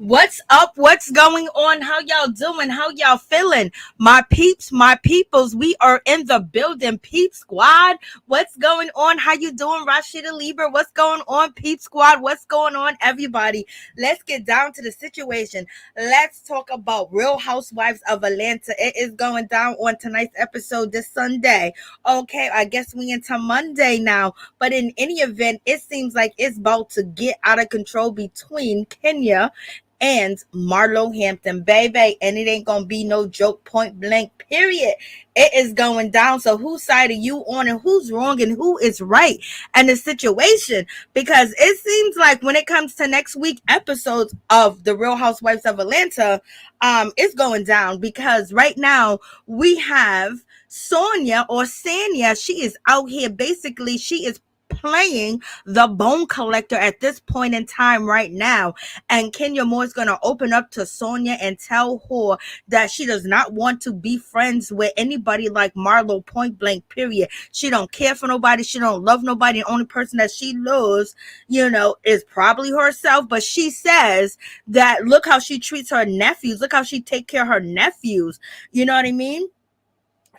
What's up? What's going on? How y'all doing? How y'all feeling? My peeps, my peoples, we are in the building, Peep Squad. What's going on? How you doing, Rashida Lieber? What's going on, Peep Squad? What's going on, everybody? Let's get down to the situation. Let's talk about Real Housewives of Atlanta. It is going down on tonight's episode this Sunday. Okay, I guess we into Monday now. But in any event, it seems like it's about to get out of control between Kenya and Marlo Hampton, baby, and it ain't gonna be no joke, point blank, period. It is going down. So whose side are you on, and who's wrong and who is right and the situation? Because it seems like when it comes to next week episodes of the Real Housewives of Atlanta, it's going down, because right now we have Sonia or Sanya. She is out here, basically she is playing the bone collector at this point in time right now, and Kenya Moore is going to open up to Sonia and tell her that she does not want to be friends with anybody like Marlo, point blank, period. She don't care for nobody, she don't love nobody. The only person that she loves, is probably herself. But she says that look how she treats her nephews, look how she take care of her nephews, you know what I mean?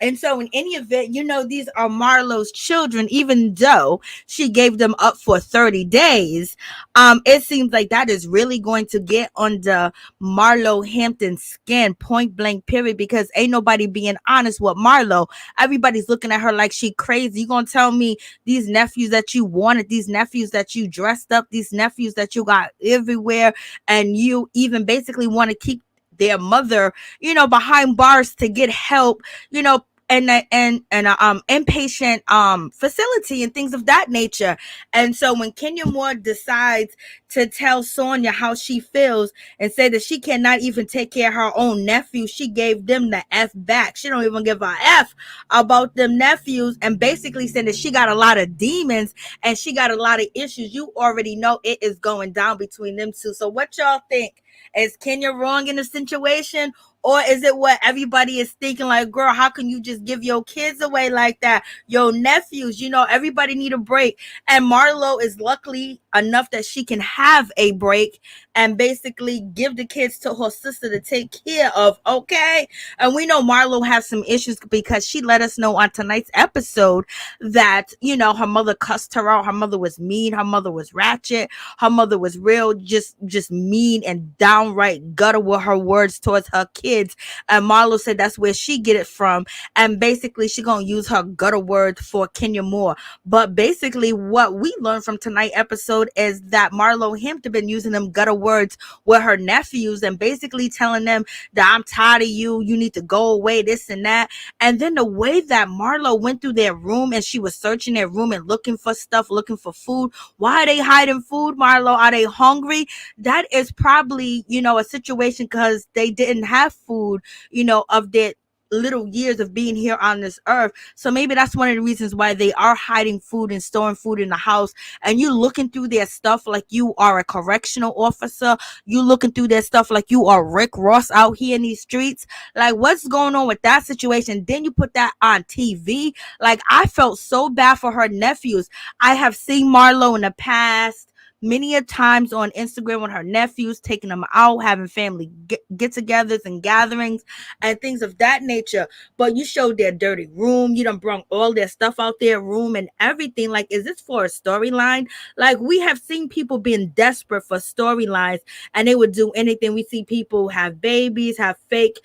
And so in any event, these are Marlo's children, even though she gave them up for 30 days. It seems like that is really going to get under Marlo Hampton's skin, point blank, period, because ain't nobody being honest with Marlo. Everybody's looking at her like she crazy. You gonna tell me these nephews that you wanted, these nephews that you dressed up, these nephews that you got everywhere, and you even basically want to keep their mother, behind bars to get help, and inpatient facility and things of that nature. And so when Kenya Moore decides to tell Sonia how she feels and say that she cannot even take care of her own nephew, she gave them the F back. She don't even give a F about them nephews, and basically said that she got a lot of demons and she got a lot of issues. You already know it is going down between them two. So what y'all think? Is Kenya wrong in the situation? Or is it what everybody is thinking, like, girl, how can you just give your kids away like that? Your nephews, everybody need a break. And Marlo is luckily enough that she can have a break and basically give the kids to her sister to take care of, okay? And we know Marlo has some issues because she let us know on tonight's episode that, her mother cussed her out. Her mother was mean. Her mother was ratchet. Her mother was real, just mean and downright gutter with her words towards her kids. And Marlo said that's where she get it from, and basically she gonna use her gutter word for Kenya Moore. But basically what we learned from tonight's episode is that Marlo Hampton been using them gutter words with her nephews and basically telling them that I'm tired of you, you need to go away, this and that. And then the way that Marlo went through their room and she was searching their room and looking for stuff, looking for food. Why are they hiding food, Marlo? Are they hungry? That is probably, a situation because they didn't have food, of their little years of being here on this earth. So maybe that's one of the reasons why they are hiding food and storing food in the house. And you looking through their stuff like you are a correctional officer. You looking through their stuff like you are Rick Ross out here in these streets. Like, what's going on with that situation? Then you put that on TV. Like, I felt so bad for her nephews. I have seen Marlo in the past many a times on Instagram with her nephews, taking them out, having family get-togethers and gatherings and things of that nature. But you showed their dirty room. You done brought all their stuff out their room and everything. Like, is this for a storyline? Like, we have seen people being desperate for storylines and they would do anything. We see people have babies, have fake,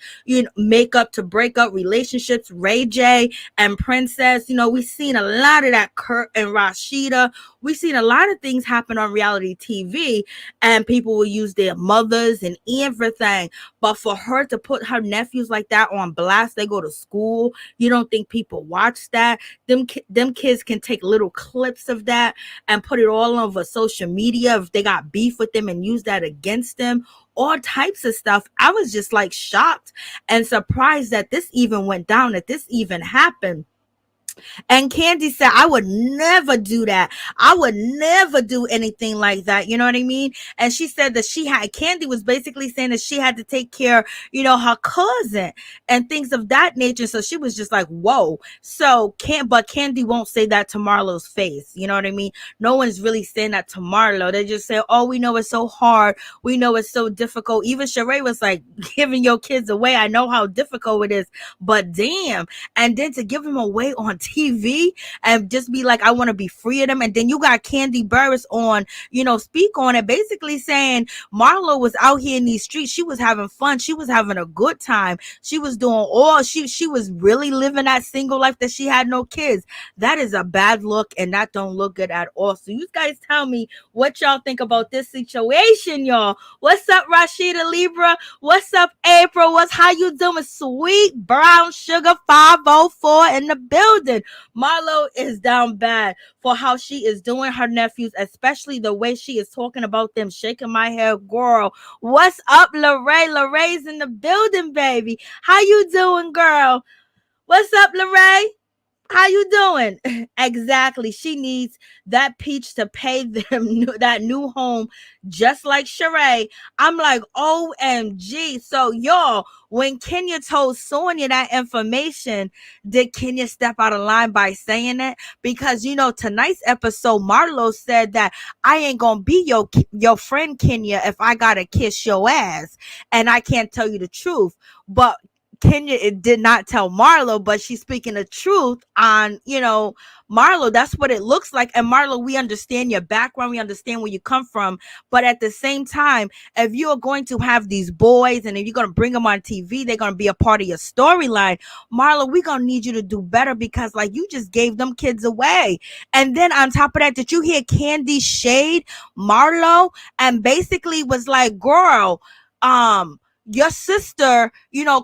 makeup to break up relationships. Ray J and Princess, we've seen a lot of that. Kurt and Rashida. We've seen a lot of things happen on reality TV, and people will use their mothers and everything. But for her to put her nephews like that on blast, they go to school. You don't think people watch that? Them kids can take little clips of that and put it all over social media if they got beef with them and use that against them. All types of stuff. I was just like shocked and surprised that this even went down, that this even happened. And Kandi said, I would never do that. I would never do anything like that. You know what I mean? And she said that Kandi was basically saying that she had to take care, her cousin and things of that nature. So she was just like, whoa. But Kandi won't say that to Marlo's face. You know what I mean? No one's really saying that to Marlo. They just say, oh, we know it's so hard. We know it's so difficult. Even Shereé was like, giving your kids away. I know how difficult it is, but damn. And then to give them away on TV and just be like, I want to be free of them. And then you got Kandi Burruss on, speak on it, basically saying Marlo was out here in these streets. She was having fun. She was having a good time. She was doing she was really living that single life that she had no kids. That is a bad look, and that don't look good at all. So you guys tell me what y'all think about this situation, y'all. What's up, Rashida Libra? What's up, April? How you doing? Sweet brown sugar 504 in the building. Marlo is down bad for how she is doing her nephews, especially the way she is talking about them, shaking my head, girl. What's up, Lorraine? Lorraine's in the building, baby. How you doing, girl? What's up, Lorraine? How you doing? Exactly. She needs that peach to pay them that new home, just like Shereé. I'm like, OMG. So, y'all, when Kenya told Sonia that information, did Kenya step out of line by saying it? Because, tonight's episode, Marlo said that I ain't going to be your friend, Kenya, if I got to kiss your ass. And I can't tell you the truth. But Kenya did not tell Marlo, but she's speaking the truth on, Marlo. That's what it looks like. And Marlo, we understand your background. We understand where you come from. But at the same time, if you are going to have these boys and if you're going to bring them on TV, they're going to be a part of your storyline. Marlo, we're going to need you to do better because like you just gave them kids away. And then on top of that, did you hear Kandi shade Marlo and basically was like, girl, your sister,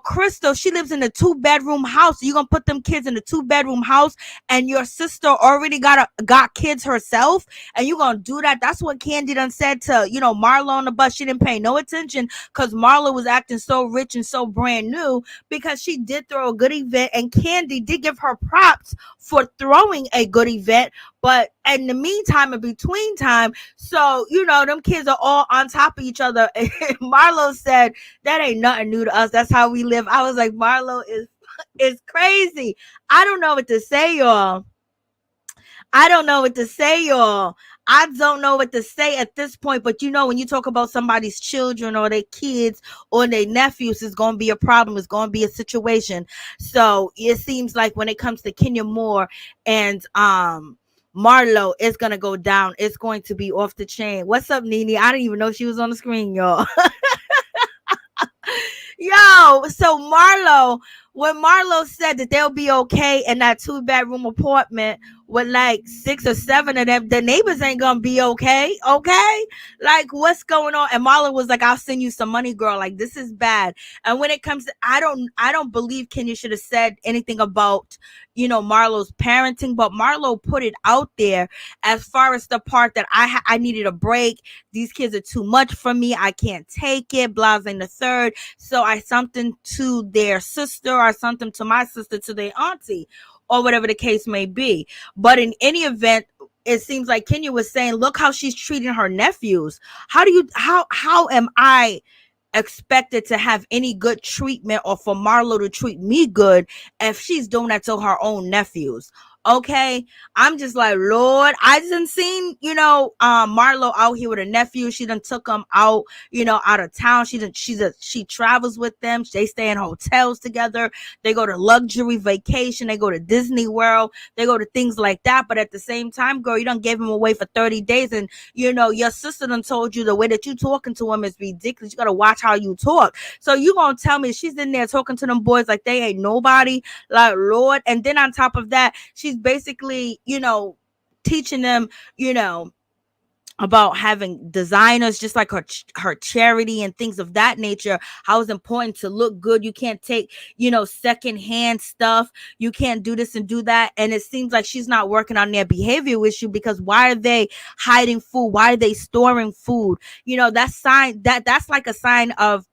Crystal, she lives in a 2-bedroom house. You're going to put them kids in a 2-bedroom house and your sister already got kids herself and you're going to do that? That's what Kandi done said to, Marlo on the bus. She didn't pay no attention because Marlo was acting so rich and so brand new because she did throw a good event and Kandi did give her props for throwing a good event. But in the meantime, in between time, so, them kids are all on top of each other. Marlo said, that ain't nothing new to us. That's how we live. I was like, Marlo is crazy. I don't know what to say, y'all. I don't know what to say at this point. But when you talk about somebody's children or their kids or their nephews, it's going to be a problem. It's going to be a situation. So it seems like when it comes to Kenya Moore and Marlo, it's going to go down. It's going to be off the chain. What's up, NeNe? I didn't even know she was on the screen, y'all. Yo, so when Marlo said that they'll be okay in that 2-bedroom apartment with like 6 or 7 of them, the neighbors ain't gonna be okay. Like, what's going on? And Marlo was like, I'll send you some money, girl. Like, this is bad. And when it comes to, I don't believe Kenya should have said anything about, Marlo's parenting, but Marlo put it out there as far as the part that I needed a break. These kids are too much for me. I can't take it. Blah, and the third. So I sent them to their sister, or I sent them to my sister, to their auntie, or whatever the case may be. But in any event, it seems like Kenya was saying, look how she's treating her nephews. How am I expected to have any good treatment or for Marlo to treat me good if she's doing that to her own nephews? Okay, I'm just like, Lord, I done seen, Marlo out here with a nephew. She done took them out, out of town. She travels with them. They stay in hotels together. They go to luxury vacation. They go to Disney World. They go to things like that. But at the same time, girl, you done gave him away for 30 days. And, your sister done told you the way that you talking to him is ridiculous. You got to watch how you talk. So you going to tell me she's in there talking to them boys like they ain't nobody, like, Lord. And then on top of that, she's basically, teaching them, about having designers, just like her charity and things of that nature, how it's important to look good. You can't take, secondhand stuff. You can't do this and do that. And it seems like she's not working on their behavior issue, because why are they hiding food? Why are they storing food? That's like a sign of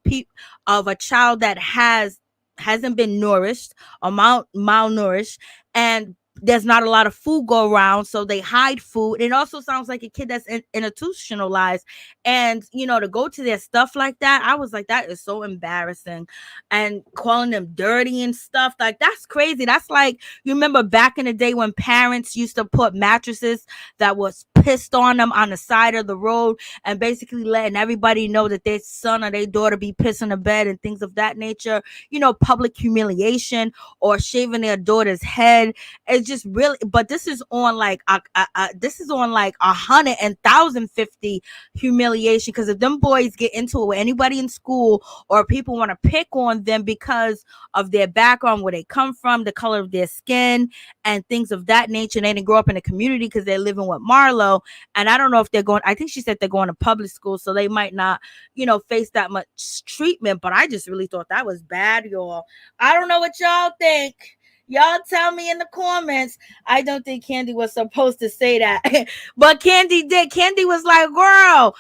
a child that hasn't been nourished or malnourished. And there's not a lot of food go around, so they hide food. It also sounds like a kid that's institutionalized, and to go to their stuff like that, I was like, that is so embarrassing. And calling them dirty and stuff, like, that's crazy. That's like, you remember back in the day when parents used to put mattresses that was pissed on them on the side of the road, and basically letting everybody know that their son or their daughter be pissing the bed and things of that nature. Public humiliation, or shaving their daughter's head. It's just really, but this is on like this is on like 100 and 1,050 humiliation, because if them boys get into it with anybody in school, or people want to pick on them because of their background, where they come from, the color of their skin, and things of that nature, and they didn't grow up in a community because they're living with Marlo. And I don't know if they're going, I think she said they're going to public school, so they might not face that much treatment. But I just really thought that was bad, y'all. I don't know what y'all think. Y'all tell me in the comments. I don't think Kandi was supposed to say that. But Kandi did. Kandi was like, girl,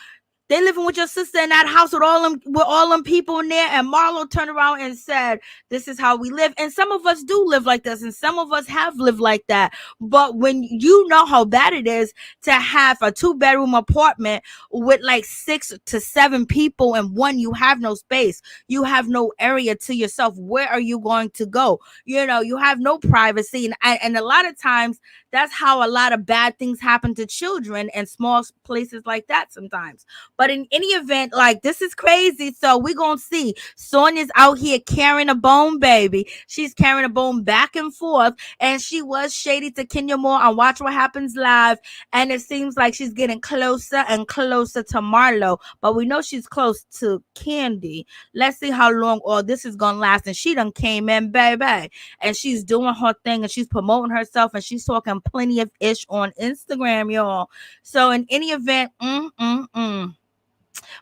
they living with your sister in that house with all them people in there. And Marlo turned around and said, this is how we live. And some of us do live like this, and some of us have lived like that. But when you know how bad it is to have a 2-bedroom apartment with like 6 to 7 people, and one, you have no space, you have no area to yourself, where are you going to go? You have no privacy. And a lot of times that's how a lot of bad things happen to children in small places like that sometimes. But in any event, like, this is crazy. So we're going to see. Sonia's out here carrying a bone, baby. She's carrying a bone back and forth. And she was shady to Kenya Moore on Watch What Happens Live. And it seems like she's getting closer and closer to Marlo. But we know she's close to Kandi. Let's see how long all this is going to last. And she done came in, baby. And she's doing her thing, and she's promoting herself, and she's talking plenty of ish on Instagram, y'all. So in any event,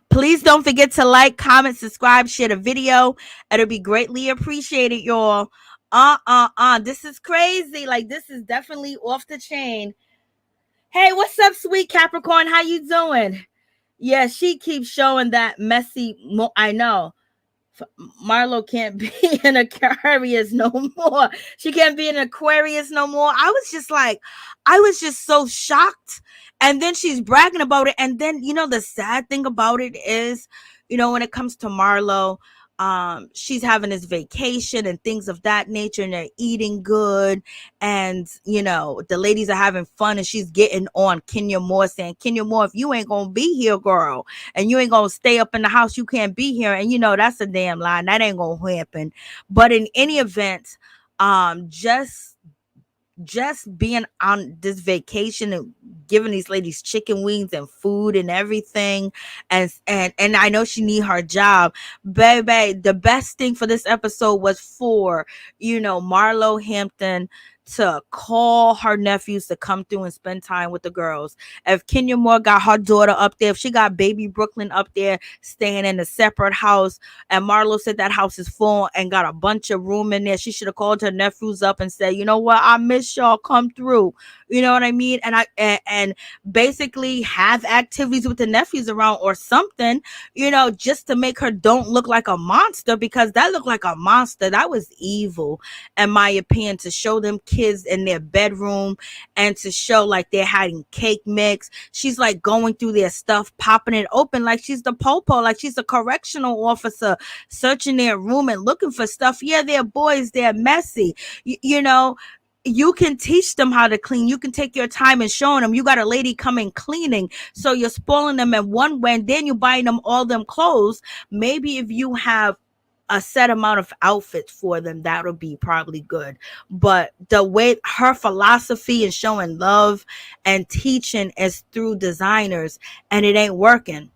please don't forget to like, comment, subscribe, share the video. It'll be greatly appreciated, y'all. This is crazy. Like, this is definitely off the chain. Hey, what's up, sweet Capricorn? How you doing? Yeah, she keeps showing that messy. I know. Marlo can't be an Aquarius no more. She can't be an Aquarius no more. I was just so shocked. And then she's bragging about it. And then, the sad thing about it is, when it comes to Marlo, she's having this vacation and things of that nature, and they're eating good, and the ladies are having fun, and she's getting on Kenya Moore, saying, Kenya Moore, if you ain't gonna be here, girl, and you ain't gonna stay up in the house, you can't be here. And that's a damn lie. That ain't gonna happen. But in any event, just being on this vacation and giving these ladies chicken wings and food and everything, and I know she need her job, baby. The best thing for this episode was for Marlo Hampton to call her nephews to come through and spend time with the girls. If Kenya Moore got her daughter up there, if she got baby Brooklyn up there staying in a separate house, and Marlo said that house is full and got a bunch of room in there, she should have called her nephews up and said, you know what, I miss y'all, come through. You know what I mean? And basically have activities with the nephews around or something, just to make her don't look like a monster, because that looked like a monster. That was evil, in my opinion, to show them kids in their bedroom and to show like they're hiding cake mix. She's like going through their stuff, popping it open like she's the popo, like she's a correctional officer, searching their room and looking for stuff. Yeah, they're boys, they're messy. You can teach them how to clean. You can take your time and showing them. You got a lady coming cleaning, so you're spoiling them in one way, and then you're buying them all them clothes. Maybe if you have a set amount of outfits for them, that'll be probably good. But the way her philosophy is showing love and teaching is through designers, and it ain't working,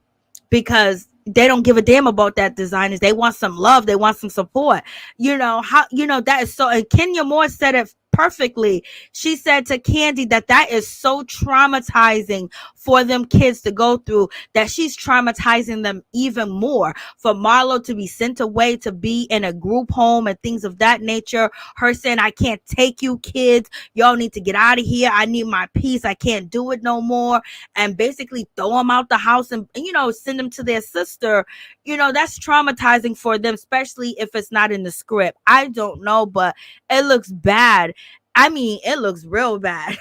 because they don't give a damn about that designers. They want some love. They want some support. That is so, and Kenya Moore said it perfectly. She said to Kandi that is so traumatizing for them kids to go through, that she's traumatizing them even more. For Marlo to be sent away to be in a group home and things of that nature, her saying, I can't take you kids, y'all need to get out of here, I need my peace, I can't do it no more, and basically throw them out the house and send them to their sister. That's traumatizing for them, especially if it's not in the script. I don't know, but it looks bad. I mean, it looks real bad.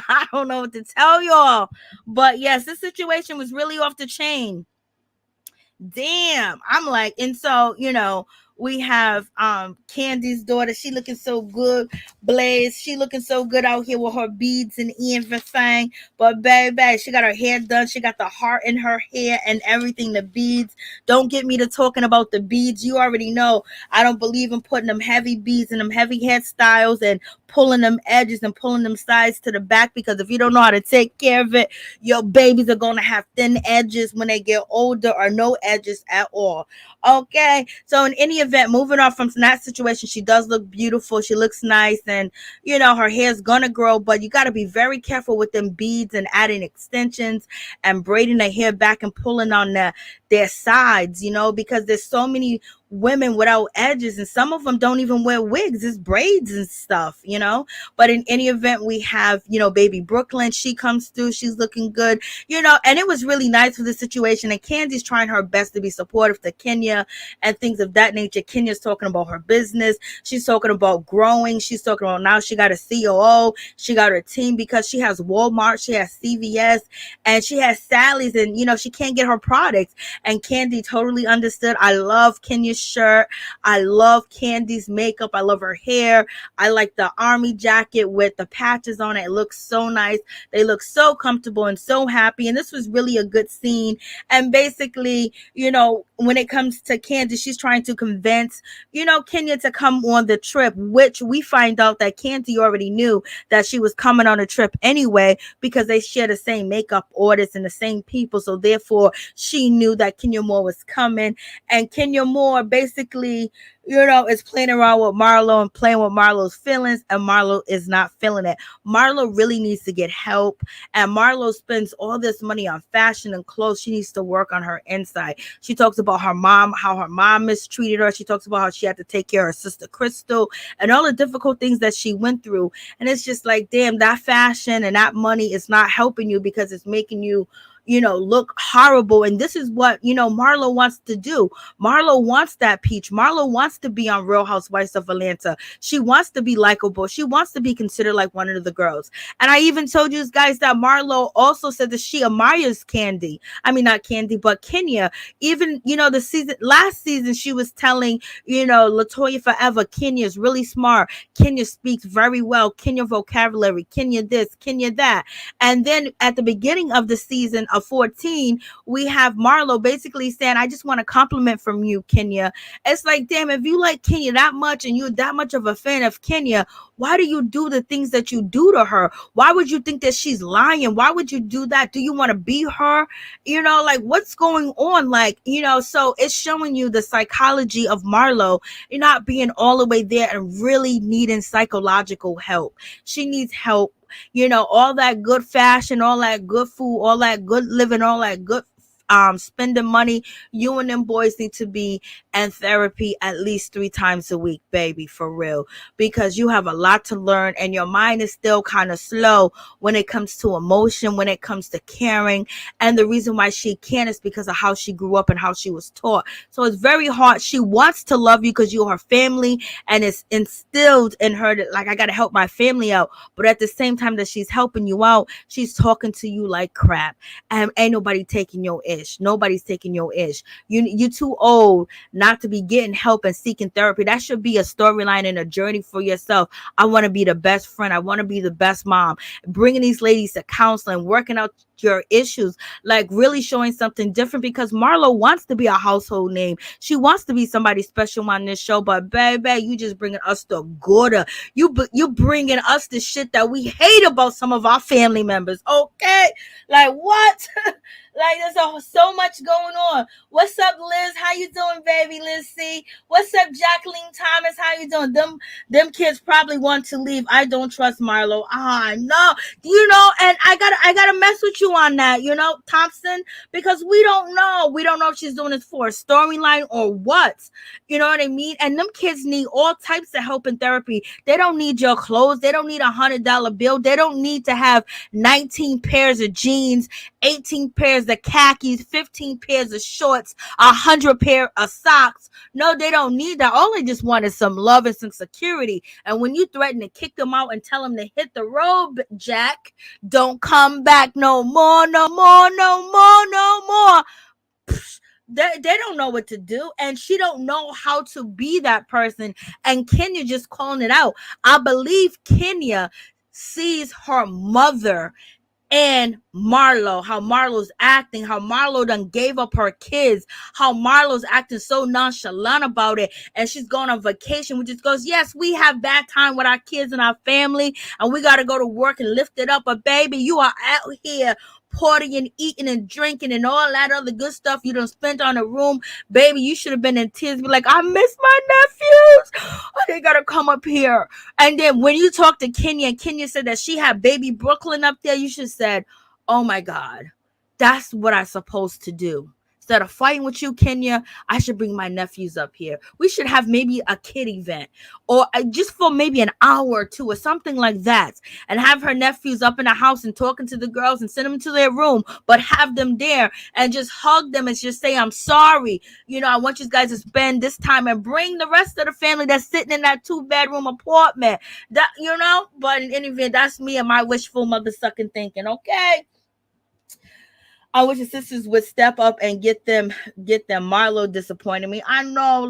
I don't know what to tell y'all. But yes, this situation was really off the chain. Damn. I'm like, and so, we have Candy's daughter. She looking so good. Blaze, she looking so good out here with her beads and everything. But baby, she got her hair done. She got the heart in her hair and everything. The beads. Don't get me to talking about the beads. You already know I don't believe in putting them heavy beads and them heavy hairstyles and pulling them edges and pulling them sides to the back, because if you don't know how to take care of it, your babies are going to have thin edges when they get older, or no edges at all. Okay, so in any event, moving on from that situation, she does look beautiful. She looks nice, and her hair's gonna grow, but you got to be very careful with them beads and adding extensions and braiding the hair back and pulling on their sides, because there's so many women without edges, and some of them don't even wear wigs. It's braids and stuff. But in any event, we have baby Brooklyn. She comes through. She's looking good. And it was really nice for the situation, and Candy's trying her best to be supportive to Kenya and things of that nature. Kenya's talking about her business. She's talking about growing. She's talking about now she got a COO. She got her team, because she has Walmart, she has CVS, and she has Sally's, and she can't get her products. And Kandi totally understood. I love Kenya's shirt. I love Candy's makeup. I love her hair. I like the army jacket with the patches on it. It looks so nice. They look so comfortable and so happy. And this was really a good scene. And basically, when it comes to Kandi, she's trying to convince, Kenya to come on the trip, which we find out that Kandi already knew that she was coming on a trip anyway, because they share the same makeup artists and the same people. So therefore, she knew that Kenya Moore was coming. And Kenya Moore basically, is playing around with Marlo and playing with Marlo's feelings, and Marlo is not feeling it. Marlo really needs to get help, and Marlo spends all this money on fashion and clothes. She needs to work on her inside. She talks about her mom, how her mom mistreated her. She talks about how she had to take care of her sister Crystal and all the difficult things that she went through. And it's just like, damn, that fashion and that money is not helping you, because it's making you look horrible. And this is what, Marlo wants to do. Marlo wants that peach. Marlo wants to be on Real Housewives of Atlanta. She wants to be likable. She wants to be considered like one of the girls. And I even told you guys that Marlo also said that she admires Kandi. I mean, not Kandi, but Kenya. Even, last season, she was telling, Latoya Forever, Kenya is really smart. Kenya speaks very well. Kenya vocabulary. Kenya this, Kenya that. And then at the beginning of the season of 14, we have Marlo basically saying, I just want a compliment from you, Kenya. It's like, damn, if you like Kenya that much and you're that much of a fan of Kenya, why do you do the things that you do to her? Why would you think that she's lying? Why would you do that? Do you want to be her? Like, what's going on? Like, so it's showing you the psychology of Marlo. You're not being all the way there and really needing psychological help. She needs help. All that good fashion, all that good food, all that good living, all that good spending money. You and them boys need to be in therapy at least 3 times a week, baby, for real, because you have a lot to learn, and your mind is still kind of slow when it comes to emotion, when it comes to caring. And the reason why she can't is because of how she grew up and how she was taught. So it's very hard. She wants to love you because you're her family, and it's instilled in her that, like, I got to help my family out. But at the same time that she's helping you out, she's talking to you like crap, and ain't nobody taking your ish. Nobody's taking your ish. You too old not to be getting help and seeking therapy. That should be a storyline and a journey for yourself. I want to be the best friend. I want to be the best mom. Bringing these ladies to counseling, working out your issues, like really showing something different, because Marlo wants to be a household name. She wants to be somebody special on this show, but baby, you just bringing us the gooder. You bringing us the shit that we hate about some of our family members. Okay, like what? Like, there's so much going on. What's up, Liz? How you doing, baby? Liz C. What's up, Jacqueline Thomas? How you doing? Them kids probably want to leave. I don't trust Marlo. No. And I gotta mess with you on that, Thompson, because we don't know. We don't know if she's doing this for a storyline or what. You know what I mean? And them kids need all types of help and therapy. They don't need your clothes. They don't need $100 bill. They don't need to have 19 pairs of jeans, 18 pairs pairs of khakis, 15 pairs of shorts, 100 pair of socks. No, they don't need that. All they just want is some love and some security. And when you threaten to kick them out and tell them to hit the road, Jack, don't come back no more, no more, no more, no more. They don't know what to do, and she don't know how to be that person. And Kenya just calling it out. I believe Kenya sees her mother and Marlo, how Marlo's acting, how Marlo done gave up her kids, how Marlo's acting so nonchalant about it, and she's going on vacation, which just goes, yes, we have bad time with our kids and our family, and we got to go to work and lift it up, but baby, you are out here partying, eating and drinking and all that other good stuff you done spent on a room. Baby, you should have been in tears, be like, I miss my nephews. Oh, they gotta come up here. And then when you talk to Kenya, and Kenya said that she had baby Brooklyn up there, you should have said, oh my God, that's what I'm supposed to do. Instead of fighting with you, Kenya, I should bring my nephews up here. We should have maybe a kid event, or just for maybe an hour or two or something like that, and have her nephews up in the house and talking to the girls and send them to their room, but have them there and just hug them and just say, I'm sorry. You know, I want you guys to spend this time, and bring the rest of the family that's sitting in that 2-bedroom apartment. That, you know, but in any event, that's me and my wishful mother sucking thinking, okay? I wish the sisters would step up and get them. Marlo disappointed me. I know,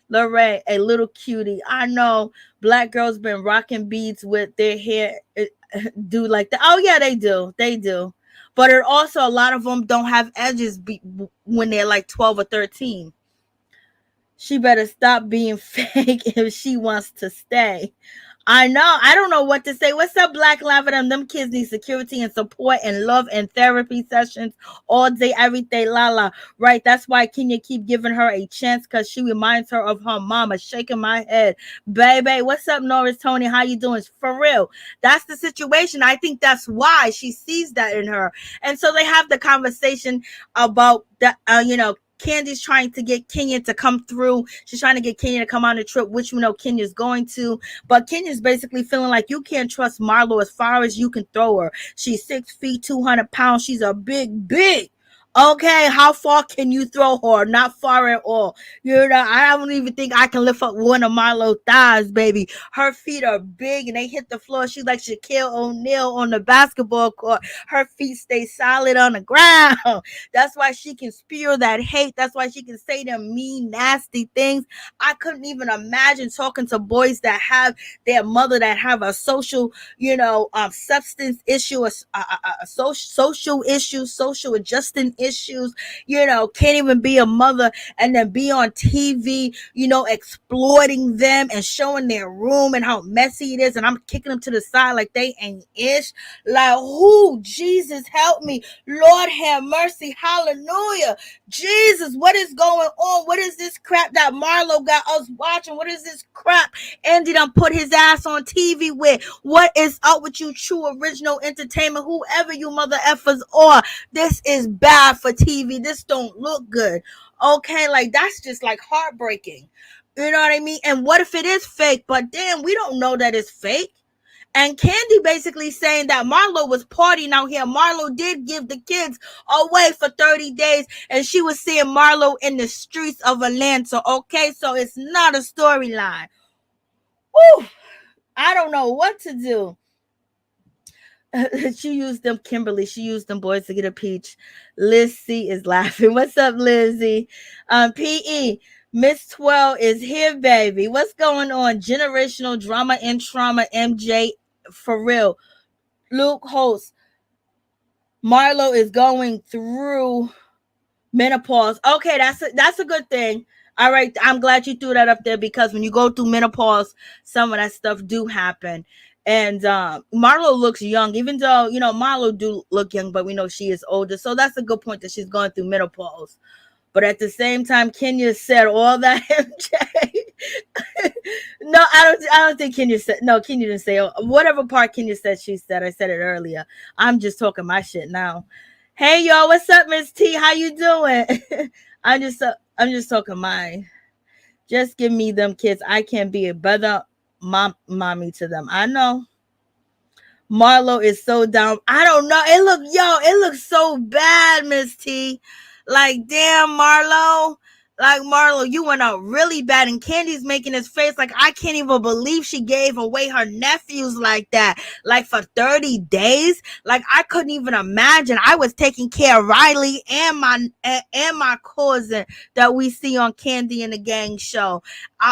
Lorraine, a little cutie. I know black girls been rocking beads with their hair do like that. Oh yeah, they do. But it also, a lot of them don't have edges when they're like 12 or 13. She better stop being fake if she wants to stay. I know. I don't know what to say. What's up, Black Lavender? Them kids need security and support and love and therapy sessions all day, every day. Lala. Right. That's why Kenya keep giving her a chance, because she reminds her of her mama. Shaking my head. Baby. What's up, Norris Tony? How you doing? For real. That's the situation. I think that's why she sees that in her. And so they have the conversation about that, Candy's trying to get Kenya to come through. She's trying to get Kenya to come on the trip, which we know Kenya's going to. But Kenya's basically feeling like you can't trust Marlo as far as you can throw her. She's 6 feet, 200 pounds. She's a big. Okay, how far can you throw her? Not far at all. You know, I don't even think I can lift up one of Marlo's thighs, baby. Her feet are big and they hit the floor. She's like Shaquille O'Neal on the basketball court. Her feet stay solid on the ground. That's why she can spew that hate. That's why she can say them mean, nasty things. I couldn't even imagine talking to boys that have their mother that have a social, substance issue, a social issue, social adjusting issues, can't even be a mother, and then be on TV, exploiting them and showing their room and how messy it is, and I'm kicking them to the side like they ain't ish. Like, who? Jesus help me. Lord have mercy. Hallelujah. Jesus, what is going on? What is this crap that Marlo got us watching? What is this crap Andy done put his ass on TV with? What is up with you, True Original Entertainment, whoever you mother effers are? This is bad for TV. This don't look good. Okay, like that's just like heartbreaking. You know what I mean? And what if it is fake? But then we don't know that it's fake. And Kandi basically saying that Marlo was partying out here. Marlo did give the kids away for 30 days, and she was seeing Marlo in the streets of Atlanta. Okay, so it's not a storyline. Woo! I don't know what to do. She used them, Kimberly. She used them boys to get a peach. Lizzie is laughing. What's up, Lizzie? PE. Miss 12 is here, baby. What's going on? Generational drama and trauma. MJ, for real. Luke host. Marlo is going through menopause. Okay, that's a good thing. All right, I'm glad you threw that up there, because when you go through menopause, some of that stuff do happen. And Marlo looks young, even though, Marlo do look young, but we know she is older. So that's a good point that she's going through menopause. But at the same time, Kenya said all that, MJ. No, I don't think Kenya said. No, Kenya didn't say whatever part Kenya said. She said. I said it earlier. I'm just talking my shit now. Hey y'all, what's up, Miss T? How you doing? I'm just talking mine. Just give me them kids. I can be a better mommy to them. I know. Marlo is so down. I don't know. It looks so bad, Miss T. Like, damn, Marlo. Like, Marlo, you went out really bad. And Candy's making his face like, I can't even believe she gave away her nephews like that. Like, for 30 days. Like, I couldn't even imagine. I was taking care of Riley and my cousin that we see on Kandi and the Gang show.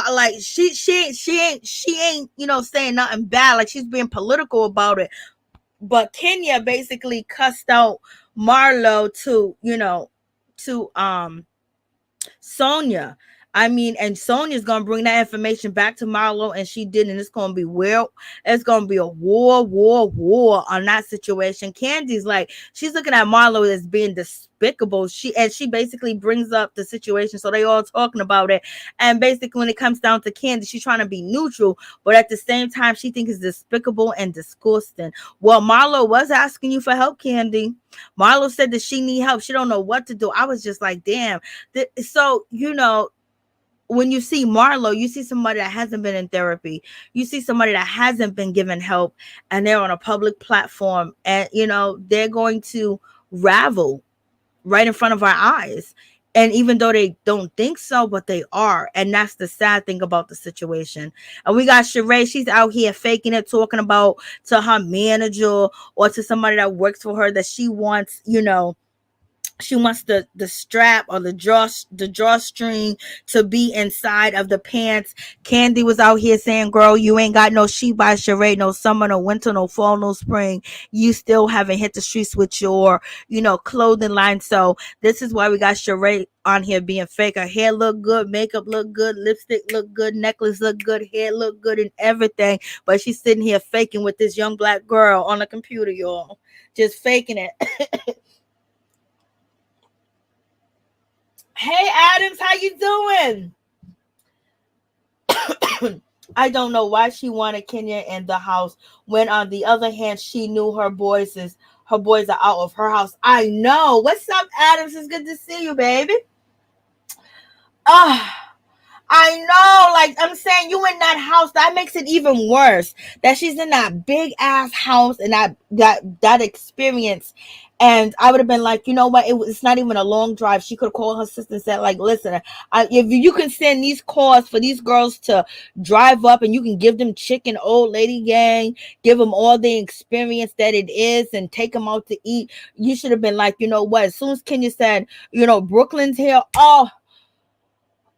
Like, she ain't, saying nothing bad. Like, she's being political about it. But Kenya basically cussed out Marlo to Sonia. I mean, and Sonia's gonna bring that information back to Marlo, and she did, and it's gonna be it's gonna be a war on that situation. Candy's like, she's looking at Marlo as being despicable. She basically brings up the situation, so they all talking about it. And basically, when it comes down to Kandi, she's trying to be neutral, but at the same time, she thinks it's despicable and disgusting. Well, Marlo was asking you for help, Kandi. Marlo said that she need help. She don't know what to do. I was just like, damn. So, when you see Marlo, you see somebody that hasn't been in therapy. You see somebody that hasn't been given help, and they're on a public platform, and they're going to ravel right in front of our eyes. And even though they don't think so, but they are. And that's the sad thing about the situation. And we got Shereé. She's out here faking it, talking about to her manager or to somebody that works for her that she wants, she wants the strap or the drawstring to be inside of the pants. Kandi was out here saying, girl, you ain't got no She by Shereé, no summer, no winter, no fall, no spring. You still haven't hit the streets with your, clothing line. So this is why we got Shereé on here being fake. Her hair look good, makeup look good, lipstick look good, necklace look good, hair look good, and everything. But she's sitting here faking with this young black girl on the computer, y'all. Just faking it. Hey, Adams, how you doing? I don't know why she wanted Kenya in the house when, on the other hand, she knew her boys are out of her house. I know. What's up, Adams? It's good to see you, baby. I know, like I'm saying, you in that house, that makes it even worse. That she's in that big ass house and that experience. And I would have been like, you know what? It's not even a long drive. She could have called her sister and said, like, listen, if you can send these calls for these girls to drive up, and you can give them chicken, old lady gang, give them all the experience that it is, and take them out to eat. You should have been like, you know what? As soon as Kenya said, Brooklyn's here,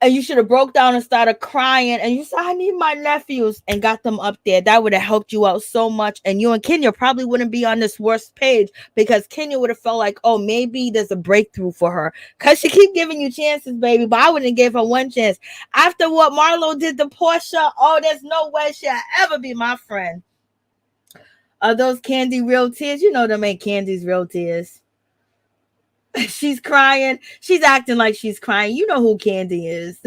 and you should have broke down and started crying, and you said, I need my nephews, and got them up there. That would have helped you out so much. And you and Kenya probably wouldn't be on this worst page, because Kenya would have felt like, oh, maybe there's a breakthrough for her, because she keep giving you chances, baby. But I wouldn't give her one chance. After what Marlo did to Porsha, there's no way she'll ever be my friend. Are those Kandi real tears? You know them ain't Kandi's real tears. She's crying. She's acting like she's crying. You know who Kandi is.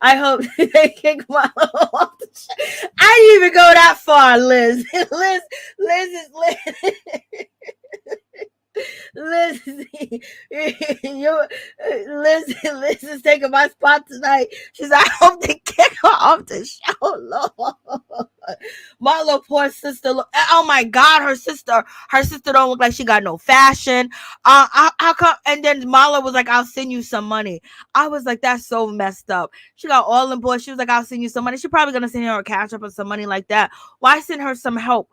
I hope they kick Marlo off the show. I didn't even go that far, Liz. Liz is taking my spot tonight. She's like, I hope they kick her off the show, Lord. Marlo, poor sister. Oh my God, her sister don't look like she got no fashion. How come? And then Marlo was like, I'll send you some money. I was like, that's so messed up. She got all in board. She was like, I'll send you some money. She probably gonna send her a cash up or some money like that. Why send her some help?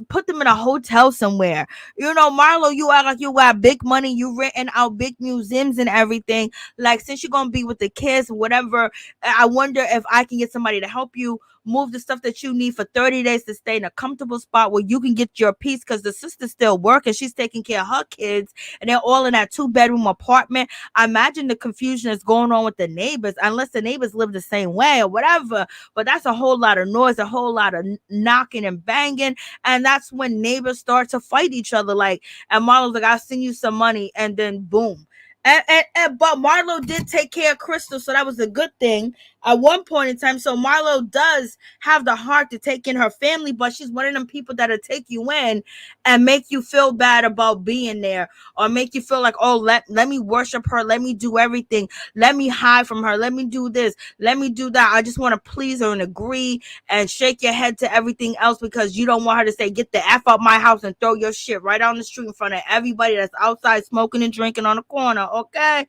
Put them in a hotel somewhere. Marlo, you act like you got big money. You renting out big museums and everything. Like, since you're gonna be with the kids, whatever, I wonder if I can get somebody to help you move the stuff that you need for 30 days to stay in a comfortable spot where you can get your peace, because the sister's still working. She's taking care of her kids, and they're all in that 2-bedroom apartment. I imagine the confusion is going on with the neighbors, unless the neighbors live the same way or whatever. But that's a whole lot of noise, a whole lot of knocking and banging. And that's when neighbors start to fight each other. Like, and Marlo's like, I'll send you some money. And then boom. But Marlo did take care of Crystal, so that was a good thing at one point in time. So Marlo does have the heart to take in her family, but she's one of them people that'll take you in and make you feel bad about being there, or make you feel like, oh, let me worship her, let me do everything, let me hide from her, let me do this, let me do that. I just want to please her and agree and shake your head to everything else because you don't want her to say, get the F out my house and throw your shit right on the street in front of everybody that's outside smoking and drinking on the corner. Okay,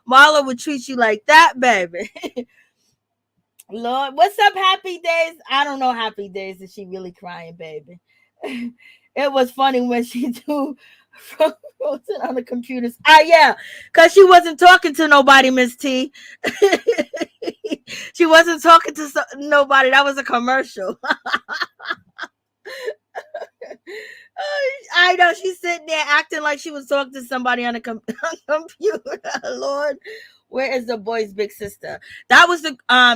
Marlo would treat you like that, baby. Lord, what's up, Happy Days? I don't know, Happy Days. Is she really crying, baby? It was funny when she wrote it on the computers. Yeah, because she wasn't talking to nobody, Miss T. She wasn't talking to nobody. That was a commercial. I know, she's sitting there acting like she was talking to somebody on a computer. Lord, where is the boy's big sister? That was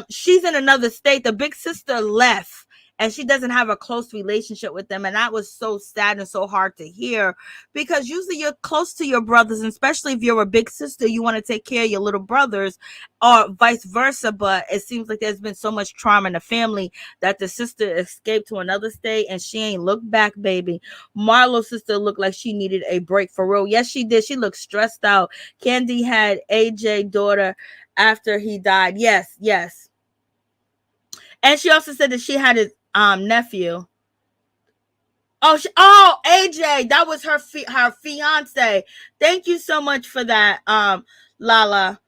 she's in another state. The big sister left and she doesn't have a close relationship with them, and that was so sad and so hard to hear, because usually you're close to your brothers, and especially if you're a big sister, you want to take care of your little brothers, or vice versa. But it seems like there's been so much trauma in the family that the sister escaped to another state and she ain't looked back, baby. Marlo's sister looked like she needed a break, for real. Yes, she did. She looked stressed out. Kandi had AJ daughter after he died. Yes. And she also said that she had his nephew. AJ, that was her fiance. Thank you so much for that, Lala.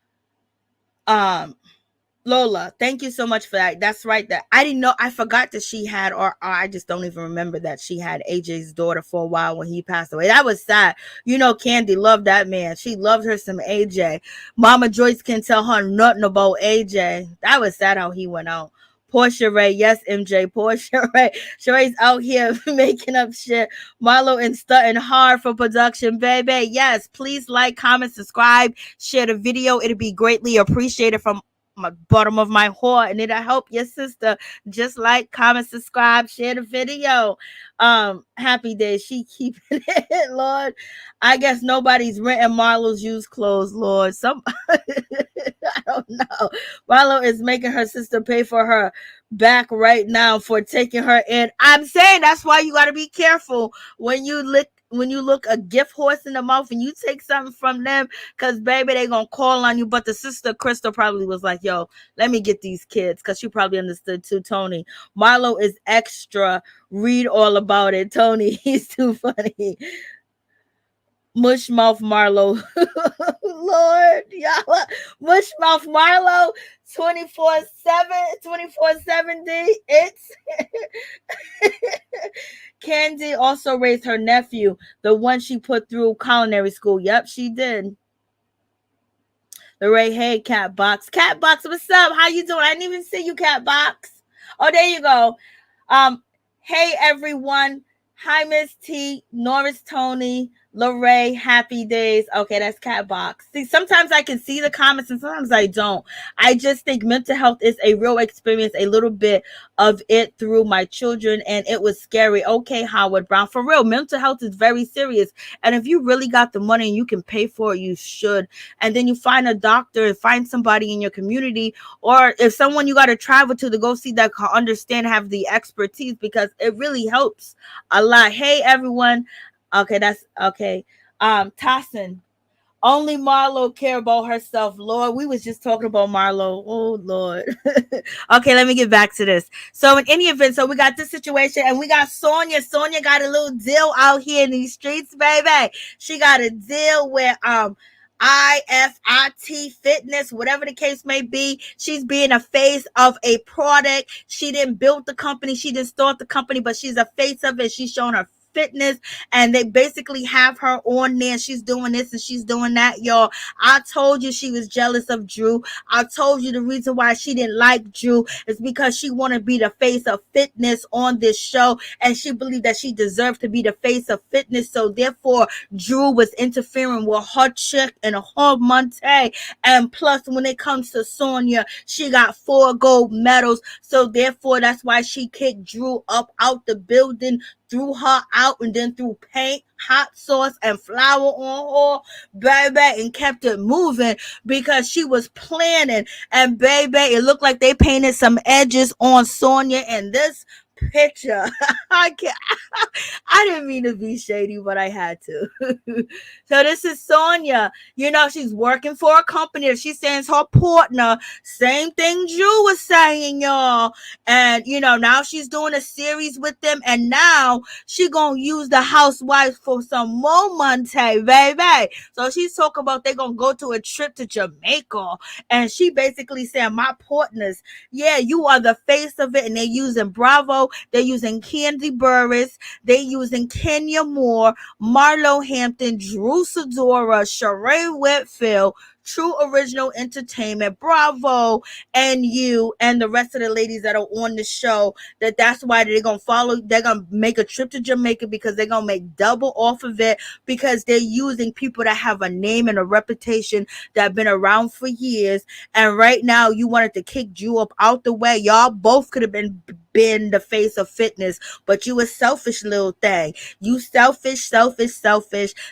Lola, thank you so much for that. That's right. That I didn't know. I forgot that she had, or I just don't even remember that she had AJ's daughter for a while when he passed away. That was sad. You know, Kandi loved that man. She loved her some AJ. Mama Joyce can tell her nothing about AJ. That was sad how he went out. Porsha Ray, yes, MJ, Porsha Ray. Sheree's out here making up shit. Marlo and stunting hard for production, baby. Yes, please like, comment, subscribe, share the video. It'd be greatly appreciated from my bottom of my heart, and it'll help your sister. Just like, comment, subscribe, share the video. Happy Day, she keeping it, Lord. I guess nobody's renting Marlo's used clothes, Lord. I don't know. Marlo is making her sister pay for her back right now for taking her in. I'm saying that's why you got to be careful when you look a gift horse in the mouth and you take something from them, because baby, they gonna call on you. But the sister Crystal probably was like, yo, let me get these kids, because she probably understood too. Tony, Marlo is extra. Read all about it. Tony, he's too funny. Mushmouth Marlo. Lord, y'all. Mushmouth Marlo 24/7 D. It's Kandi also raised her nephew, the one she put through culinary school. Yep, she did. The Ray, hey, Cat Box. Cat Box, what's up? How you doing? I didn't even see you, Cat Box. Oh, there you go. Hey, everyone. Hi, Miss T, Norris, Tony, Lorraine, Happy Days. Okay, that's Cat Box. See, sometimes I can see the comments and sometimes I don't. I just think mental health is a real experience, a little bit of it through my children, and it was scary. Okay, Howard Brown, for real, mental health is very serious. And if you really got the money and you can pay for it, you should. And then you find a doctor and find somebody in your community, or if someone you got to travel to go see that can understand, have the expertise, because it really helps a lot. Hey, everyone. Okay, that's okay. Tossin. Only Marlo care about herself. Lord, we was just talking about Marlo. Oh, Lord. Okay, let me get back to this. So in any event, so we got this situation, and we got Sonia. Sonia got a little deal out here in these streets, baby. She got a deal with Fitness, whatever the case may be. She's being a face of a product. She didn't build the company. She didn't start the company, but she's a face of it. She's showing her fitness, and they basically have her on there. She's doing this and she's doing that, y'all. I told you she was jealous of Drew. I told you the reason why she didn't like Drew is because she wanted to be the face of fitness on this show, and she believed that she deserved to be the face of fitness. So therefore, Drew was interfering with her chick and her Monte. And plus, when it comes to Sonia, she got 4 gold medals. So therefore, that's why she kicked Drew up out the building, threw her out and then threw paint, hot sauce, and flour on her, baby, and kept it moving because she was planning. And baby, it looked like they painted some edges on Sonia in this picture. I can't. I didn't mean to be shady, but I had to. So this is Sonia. You know, she's working for a company that she sends her partner. Same thing Drew was saying, y'all. And, you know, now she's doing a series with them. And now she gonna use the housewives for some more money, baby. So she's talking about they gonna go to a trip to Jamaica. And she basically saying, my partners, yeah, you are the face of it. And they're using Bravo. They're using Kandi Burruss. They're using Kenya Moore, Marlo Hampton, Sidora, Shereé Whitfield, True Original Entertainment, Bravo, and you and the rest of the ladies that are on the show. That's why they're gonna follow. They're gonna make a trip to Jamaica because they're gonna make double off of it because they're using people that have a name and a reputation that have been around for years. And right now, you wanted to kick Drew up out the way. Y'all both could have been the face of fitness, but you a selfish little thing. You selfish.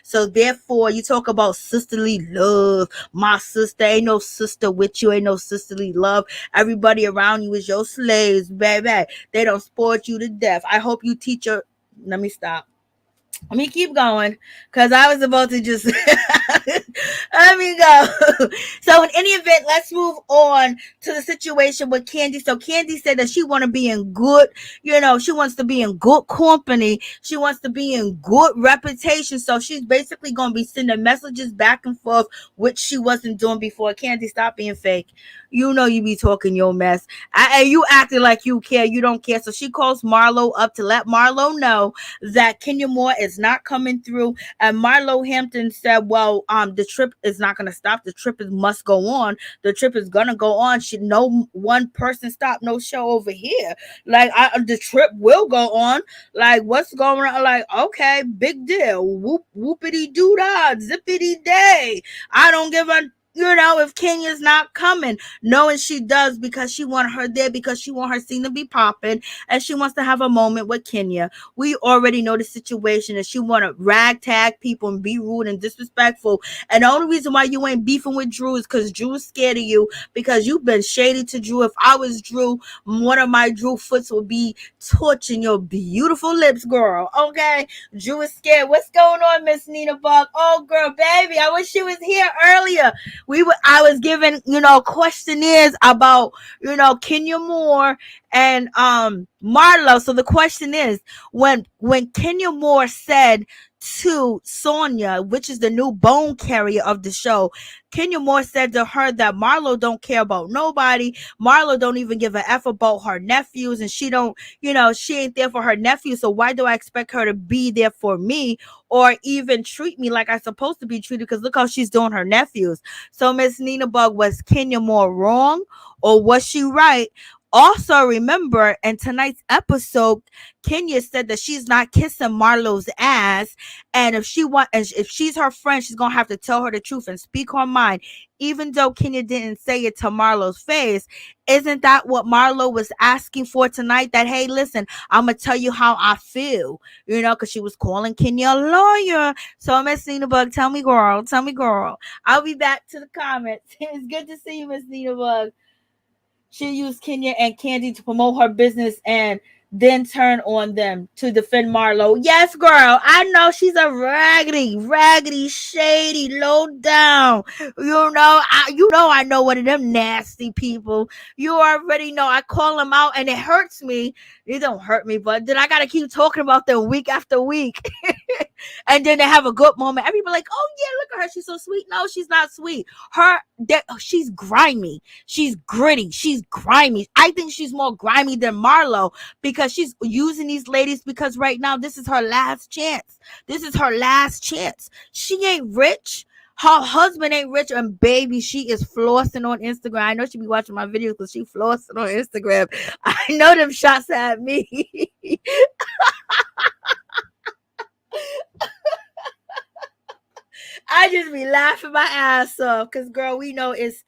So therefore, you talk about sisterly love. My sister, ain't no sister with you, ain't no sisterly love. Everybody around you is your slaves, baby. They don't sport you to death. I hope you teach your. Let me stop. Let me keep going because I was about to just let me go. So in any event, let's move on to the situation with Kandi. So Kandi said that she want to be in good, you know, she wants to be in good company. She wants to be in good reputation. So she's basically going to be sending messages back and forth, which she wasn't doing before. Kandi, stop being fake. You know you be talking your mess. And you acting like you care. You don't care. So she calls Marlo up to let Marlo know that Kenya Moore is not coming through. And Marlo Hampton said, well, the trip is not going to stop. The trip must go on. The trip is going to go on. No one person stop, no show over here. Like, the trip will go on. Like, what's going on? Like, okay, big deal. Whoopity doo dah, zippity day. I don't give a, you know, if Kenya's not coming, knowing she does because she want her there, because she want her scene to be popping, and she wants to have a moment with Kenya. We already know the situation, and she want to ragtag people and be rude and disrespectful. And the only reason why you ain't beefing with Drew is because Drew is scared of you, because you've been shady to Drew. If I was Drew, one of my Drew foots would be torching your beautiful lips, girl. Okay, Drew is scared. What's going on, Miss Nina Bug? Oh, girl, baby, I wish she was here earlier. I was given, you know, questionnaires about, you know, Kenya Moore and Marlo. So the question is, when Kenya Moore said to Sonia, which is the new bone carrier of the show, Kenya Moore said to her that Marlo don't care about nobody. Marlo don't even give a F about her nephews, and she don't, you know, she ain't there for her nephews. So why do I expect her to be there for me or even treat me like I'm supposed to be treated? Because look how she's doing her nephews. So Miss Nina Bug, was Kenya Moore wrong or was she right? Also, remember in tonight's episode, Kenya said that she's not kissing Marlo's ass, and if she's her friend, she's gonna have to tell her the truth and speak her mind. Even though Kenya didn't say it to Marlo's face, isn't that what Marlo was asking for tonight? That, hey, listen, I'm gonna tell you how I feel, you know, because she was calling Kenya a lawyer. So Miss Nina Bug, tell me, girl. I'll be back to the comments. It's good to see you, Miss Nina Bug. She used Kenya and Kandi to promote her business and then turn on them to defend Marlo. Yes, girl. I know she's a raggedy, shady, low down. I know one of them nasty people. You already know. I call them out and it hurts me. It don't hurt me, but then I gotta keep talking about them week after week. And then they have a good moment. Everybody like, oh yeah, look at her. She's so sweet. No, she's not sweet. She's grimy. She's gritty. She's grimy. I think she's more grimy than Marlo because she's using these ladies because right now this is her last chance. She ain't rich. Her husband ain't rich, and baby, she is flossing on Instagram. I know she be watching my videos because she flossing on Instagram. I know them shots at me. I just be laughing my ass off because, girl, we know it's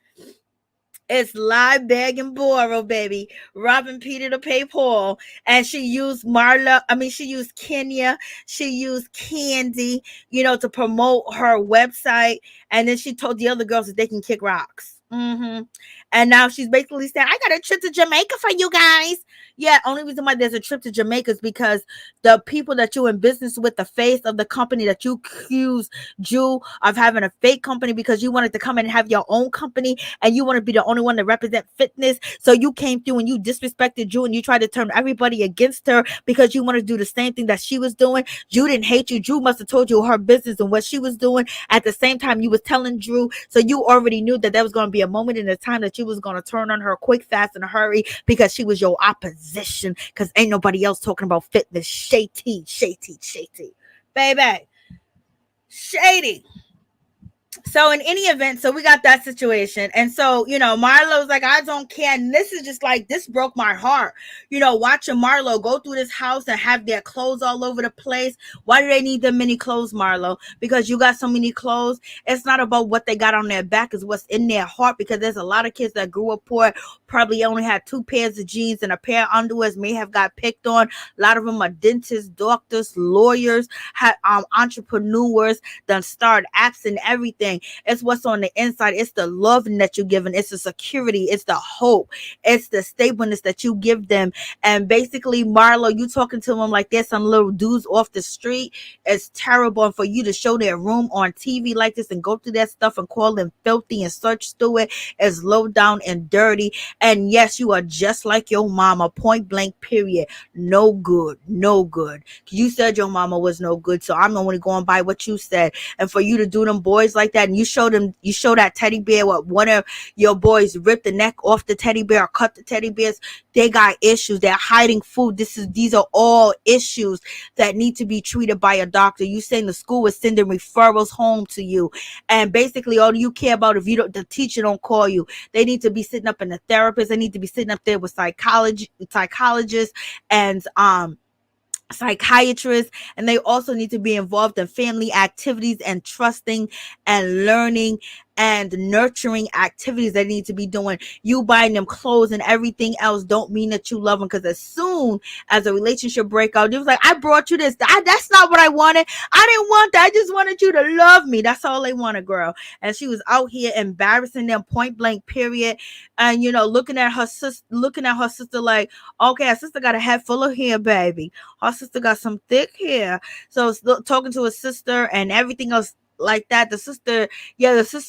It's lie, beg, and borrow, baby. Robbing Peter to pay Paul. And she used Marlo. I mean, she used Kenya. She used Kandi, to promote her website. And then she told the other girls that they can kick rocks. And now she's basically saying, I got a trip to Jamaica for you guys. Yeah, only reason why there's a trip to Jamaica is because the people that you're in business with, the face of the company that you accuse Jew of having a fake company because you wanted to come in and have your own company and you want to be the only one to represent fitness. So you came through and you disrespected Jew and you tried to turn everybody against her because you want to do the same thing that she was doing. Jew didn't hate you. Drew must have told you her business and what she was doing at the same time you was telling Drew. So you already knew that there was going to be a moment in the time that you was going to turn on her quick, fast, in a hurry because she was your opposition because ain't nobody else talking about fitness. Shady, baby. Shady. So in any event, so we got that situation. And so, Marlo's like, I don't care. And this is just like, this broke my heart. Watching Marlo go through this house and have their clothes all over the place. Why do they need them many clothes, Marlo? Because you got so many clothes. It's not about what they got on their back, it's what's in their heart. Because there's a lot of kids that grew up poor, probably only had 2 pairs of jeans and a pair of underwears, may have got picked on. A lot of them are dentists, doctors, lawyers, entrepreneurs, done started apps and everything. It's what's on the inside. It's the love that you're giving. It's the security. It's the hope. It's the stableness that you give them. And basically, Marlo, you talking to them like there's some little dudes off the street. It's terrible. And for you to show their room on TV like this and go through that stuff and call them filthy and search through it is low down and dirty. And yes, you are just like your mama, point blank, period. No good. No good. You said your mama was no good. So I'm only going by what you said. And for you to do them boys like that, and you show that teddy bear what one of your boys ripped the neck off the teddy bear or cut the teddy bears, they got issues. They're hiding food. These are all issues that need to be treated by a doctor. You saying the school is sending referrals home to you, and basically all you care about, if you don't, the teacher don't call you, they need to be sitting up in the therapist. They need to be sitting up there with psychologists and psychiatrists, and they also need to be involved in family activities and trusting and learning and nurturing activities they need to be doing. You buying them clothes and everything else don't mean that you love them, because as soon as a relationship break out, it was like, I brought you this. That's not what I wanted. I didn't want that. I just wanted you to love me. That's all they wanted, girl. And she was out here embarrassing them, point blank, period. And looking at her sister like, okay, her sister got a head full of hair, baby. Her sister got some thick hair. So talking to her sister and everything else like that. The sister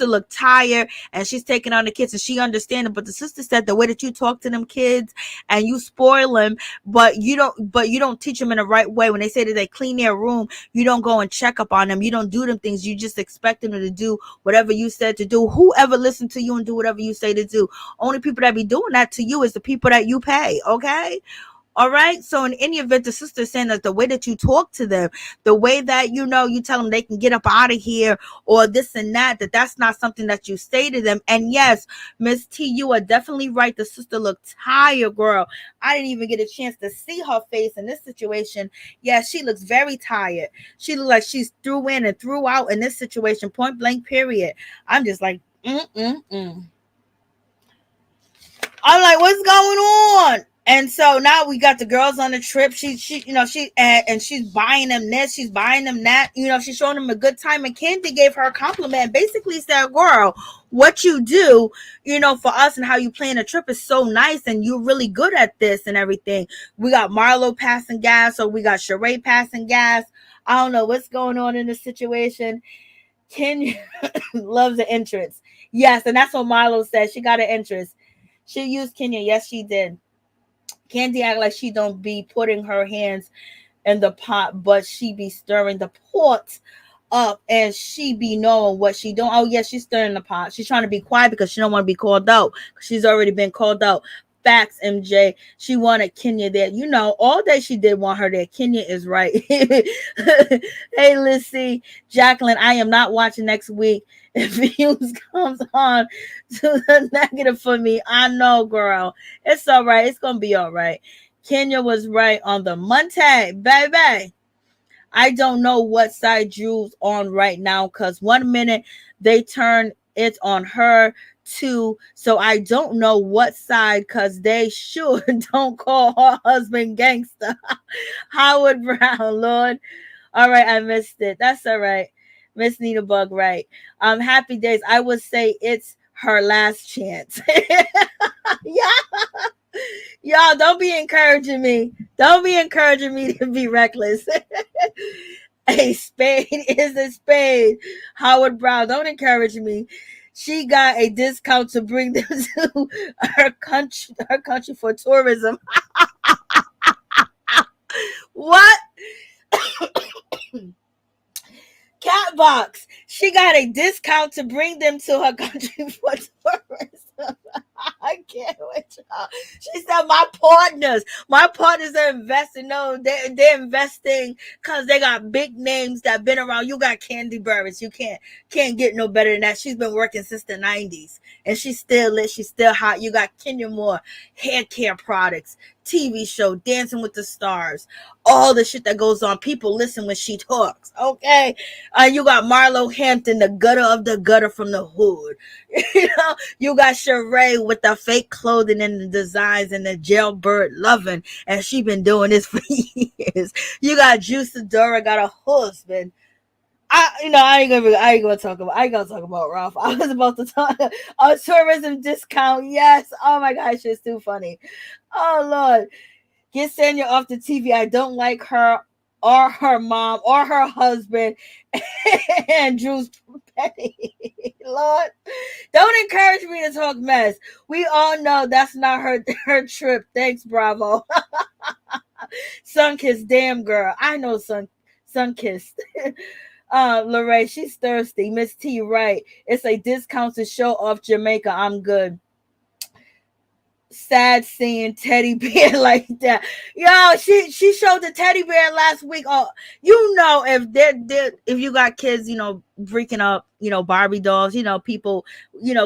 looked tired and she's taking on the kids and she understands it. But the sister said the way that you talk to them kids and you spoil them, but you don't teach them in the right way. When they say that they clean their room, you don't go and check up on them. You don't do them things. You just expect them to do whatever you said to do. Whoever listen to you and do whatever you say to do? Only people that be doing that to you is the people that you pay. Okay. All right. So in any event, the sister is saying that the way that you talk to them, the way that, you tell them they can get up out of here or this and that's not something that you say to them. And yes, Miss T, you are definitely right. The sister looked tired, girl. I didn't even get a chance to see her face in this situation. Yeah, she looks very tired. She looks like she's threw in and threw out in this situation, point blank, period. I'm just like, I'm like, what's going on? And so now we got the girls on the trip. She and she's buying them this, she's buying them that. She's showing them a good time. And Kandi gave her a compliment and basically said, girl, what you do, for us and how you plan a trip is so nice and you're really good at this and everything. We got Marlo passing gas, or we got Shereé passing gas. I don't know what's going on in this situation. Kenya loves the entrance. Yes, and that's what Marlo said. She got an entrance. She used Kenya. Yes, she did. Kandi act like she don't be putting her hands in the pot, but she be stirring the pot up and she be knowing what she doing. Oh, yeah, she's stirring the pot. She's trying to be quiet because she don't want to be called out. She's already been called out. Facts, MJ. She wanted Kenya there. All day she did want her there. Kenya is right. Hey, let's see. Jacqueline, I am not watching next week. If views comes on to the negative for me, I know, girl. It's all right. It's going to be all right. Kenya was right on the Monte, baby. I don't know what side Drew's on right now, because 1 minute they turn it on her too, so I don't know what side, cause they sure don't call her husband gangster. Howard Brown, Lord. All right, I missed it. That's all right. Miss Nina Bug, right. Happy days. I would say it's her last chance. Yeah. Y'all don't be encouraging me. Don't be encouraging me to be reckless. A spade is a spade. Howard Brown, don't encourage me. She got a discount to bring them to her country for tourism. What? Catbox. She got a discount to bring them to her country for tourism. I can't wait, y'all. She said, my partners are investing. No, they're investing because they got big names that been around. You got Kandi Burruss. You can't get no better than that. She's been working since the 90s. And she's still lit. She's still hot. You got Kenya Moore, hair care products, TV show, Dancing with the Stars, all the shit that goes on. People listen when she talks. Okay. You got Marlo Hampton, the gutter of the gutter from the hood. You got Shereé with the fake clothing and the designs and the jailbird loving, and she been doing this for years. You got Sidora, got a husband. I ain't gonna talk about Ralph. I was about to talk a tourism discount. Yes. Oh my gosh, it's too funny. Oh Lord. Get Sanya off the TV. I don't like her or her mom or her husband. And Drew's petty. Lord, don't encourage me to talk mess. We all know that's not her trip. Thanks, Bravo. Sunkissed, damn girl. I know Sunkissed. Lorraine, she's thirsty. Miss T, right. It's a discount to show off Jamaica. I'm good. Sad seeing teddy bear like that. Yo, she showed the teddy bear last week. Oh, if you got kids, breaking up, Barbie dolls, people,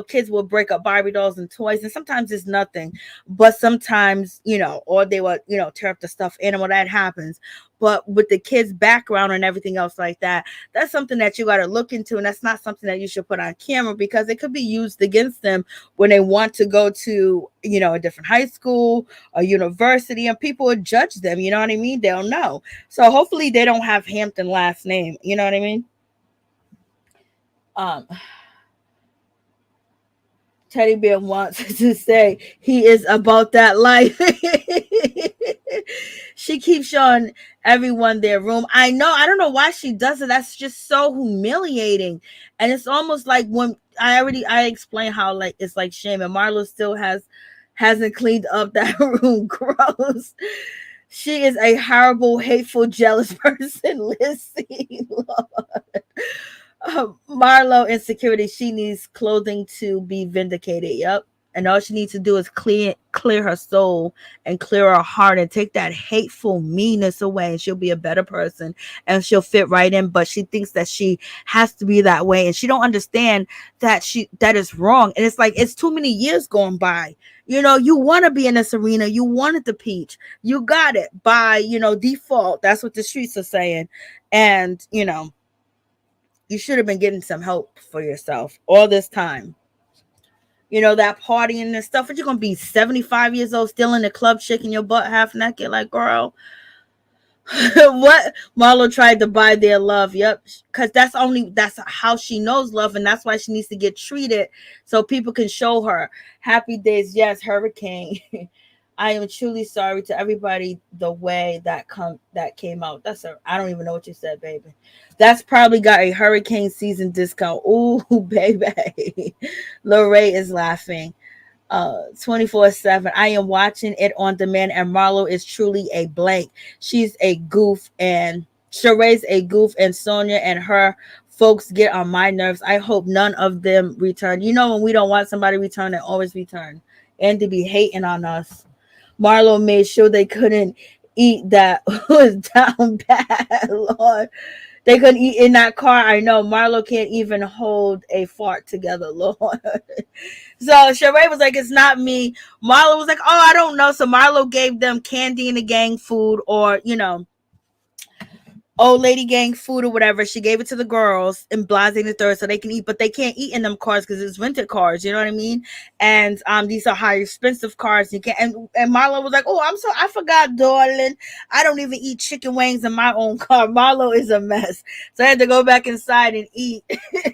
kids will break up Barbie dolls and toys, and sometimes it's nothing, but sometimes, or they will, tear up the stuffed animal. That happens. But with the kids' background and everything else like that, that's something that you got to look into, and that's not something that you should put on camera because it could be used against them when they want to go to, a different high school or university, and people would judge them. You know what I mean? They'll know. So hopefully they don't have Hampton last name. You know what I mean? Teddy Bear wants to say he is about that life. She keeps showing everyone their room. I know. I don't know why she does it. That's just so humiliating. And it's almost like when I explained how like it's like shame, and Marlo still hasn't cleaned up that room. Gross. She is a horrible, hateful, jealous person. Lizzie, Lord. Marlo insecurity. She needs clothing to be vindicated. Yep. And all she needs to do is clear her soul and clear her heart and take that hateful meanness away, and she'll be a better person and she'll fit right in. But she thinks that she has to be that way, and she don't understand that is wrong. And it's like it's too many years going by. You want to be in this arena. You wanted the peach. You got it by default. That's what the streets are saying. And you should have been getting some help for yourself all this time. That partying and stuff. But you're going to be 75 years old, still in the club, shaking your butt half naked like, girl. What? Marlo tried to buy their love. Yep. Because that's how she knows love. And that's why she needs to get treated so people can show her. Happy days. Yes, hurricane. I am truly sorry to everybody the way that came out. I don't even know what you said, baby. That's probably got a hurricane season discount. Ooh, baby. Lorraine is laughing. 24/7. I am watching it on demand, and Marlo is truly a blank. She's a goof, and Shereé's a goof, and Sonia and her folks get on my nerves. I hope none of them return. When we don't want somebody to return, they always return. And to be hating on us. Marlo made sure they couldn't eat that was down bad, Lord. They couldn't eat in that car. I know. Marlo can't even hold a fart together, Lord. So Shereé was like, it's not me. Marlo was like, oh, I don't know. So Marlo gave them Kandi and the gang food, or, old lady gang food or whatever. She gave it to the girls in Blase the third so they can eat, but they can't eat in them cars because it's rented cars. You know what I mean? And these are high expensive cars. You can't. And Marlo was like, "Oh, I forgot, darling. I don't even eat chicken wings in my own car." Marlo is a mess, so I had to go back inside and eat.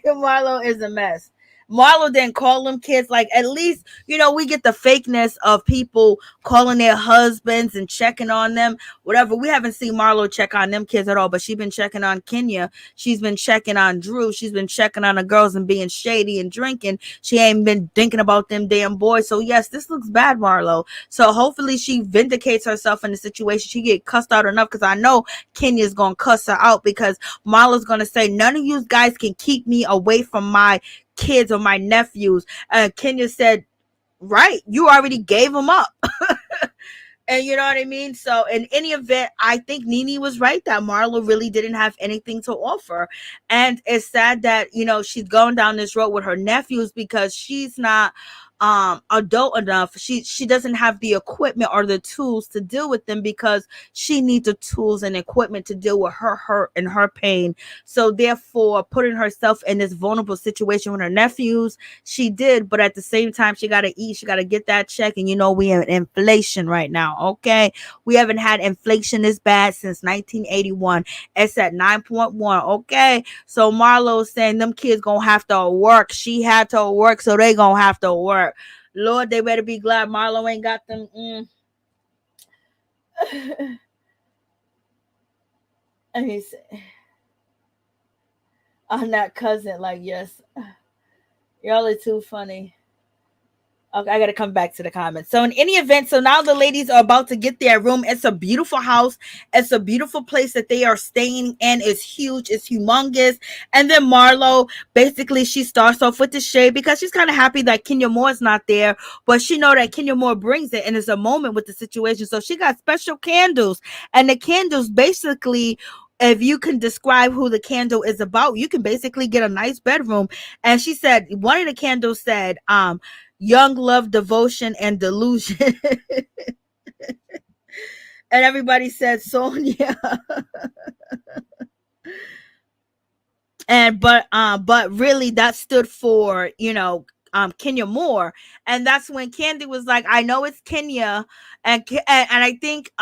Marlo is a mess. Marlo didn't call them kids. Like, at least, we get the fakeness of people calling their husbands and checking on them, whatever. We haven't seen Marlo check on them kids at all, but she's been checking on Kenya. She's been checking on Drew. She's been checking on the girls and being shady and drinking. She ain't been thinking about them damn boys. So yes, this looks bad, Marlo. So hopefully she vindicates herself in the situation. She get cussed out enough, because I know Kenya's gonna cuss her out, because Marlo's gonna say, none of you guys can keep me away from my kids or my nephews. Kenya said, right, you already gave them up. And you know what I mean? So in any event, I think NeNe was right that Marlo really didn't have anything to offer. And it's sad that, she's going down this road with her nephews because she's not adult enough. She doesn't have the equipment or the tools to deal with them, because she needs the tools and equipment to deal with her hurt and her pain. So therefore, putting herself in this vulnerable situation with her nephews, she did. But at the same time, she got to eat. She got to get that check. And we have inflation right now. Okay. We haven't had inflation this bad since 1981. It's at 9.1. Okay. So Marlo's saying them kids gonna have to work. She had to work, so they gonna have to work. Lord, they better be glad Marlo ain't got them. And he said, I'm that cousin. Like, yes, y'all are too funny. Okay, I gotta come back to the comments. So in any event, so now the ladies are about to get their room. It's a beautiful house. It's a beautiful place that they are staying in. It's huge. It's humongous. And then Marlo, basically, she starts off with the shade because she's kind of happy that Kenya Moore is not there, but she know that Kenya Moore brings it, and it's a moment with the situation. So she got special candles, and the candles basically, if you can describe who the candle is about, you can basically get a nice bedroom. And she said, one of the candles said, young love, devotion, and delusion. And everybody said Sonia. But really that stood for, Kenya Moore. And that's when Kandi was like, I know it's Kenya. And I think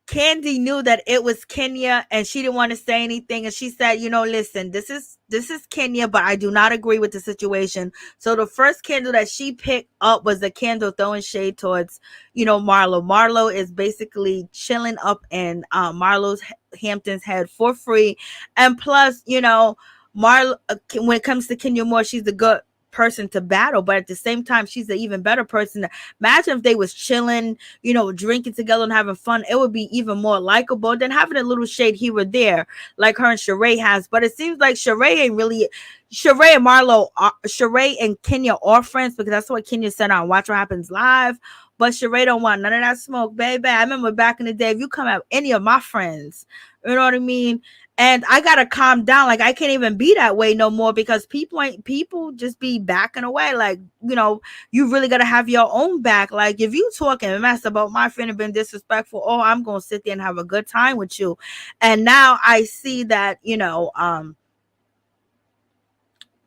Kandi knew that it was Kenya, and she didn't want to say anything. And she said, listen, this is Kenya, but I do not agree with the situation. So the first candle that she picked up was the candle throwing shade towards, Marlo. Marlo is basically chilling up in Marlo's Hampton's head for free. And plus, Marlo, when it comes to Kenya Moore, she's a good person to battle, but at the same time, she's an even better person. Imagine if they was chilling, drinking together and having fun. It would be even more likable than having a little shade here or there like her and Shereé has. But it seems like Shereé ain't really. Shereé and Marlo, Shereé and Kenya are friends, because that's what Kenya said on Watch What Happens Live. But Shereé don't want none of that smoke, baby. I remember back in the day, if you come at any of my friends, you know what I mean? And I gotta calm down. Like, I can't even be that way no more, because people just be backing away. Like, you really gotta have your own back. Like, if you talking mess about my friend and been disrespectful, oh, I'm gonna sit there and have a good time with you. And now I see that,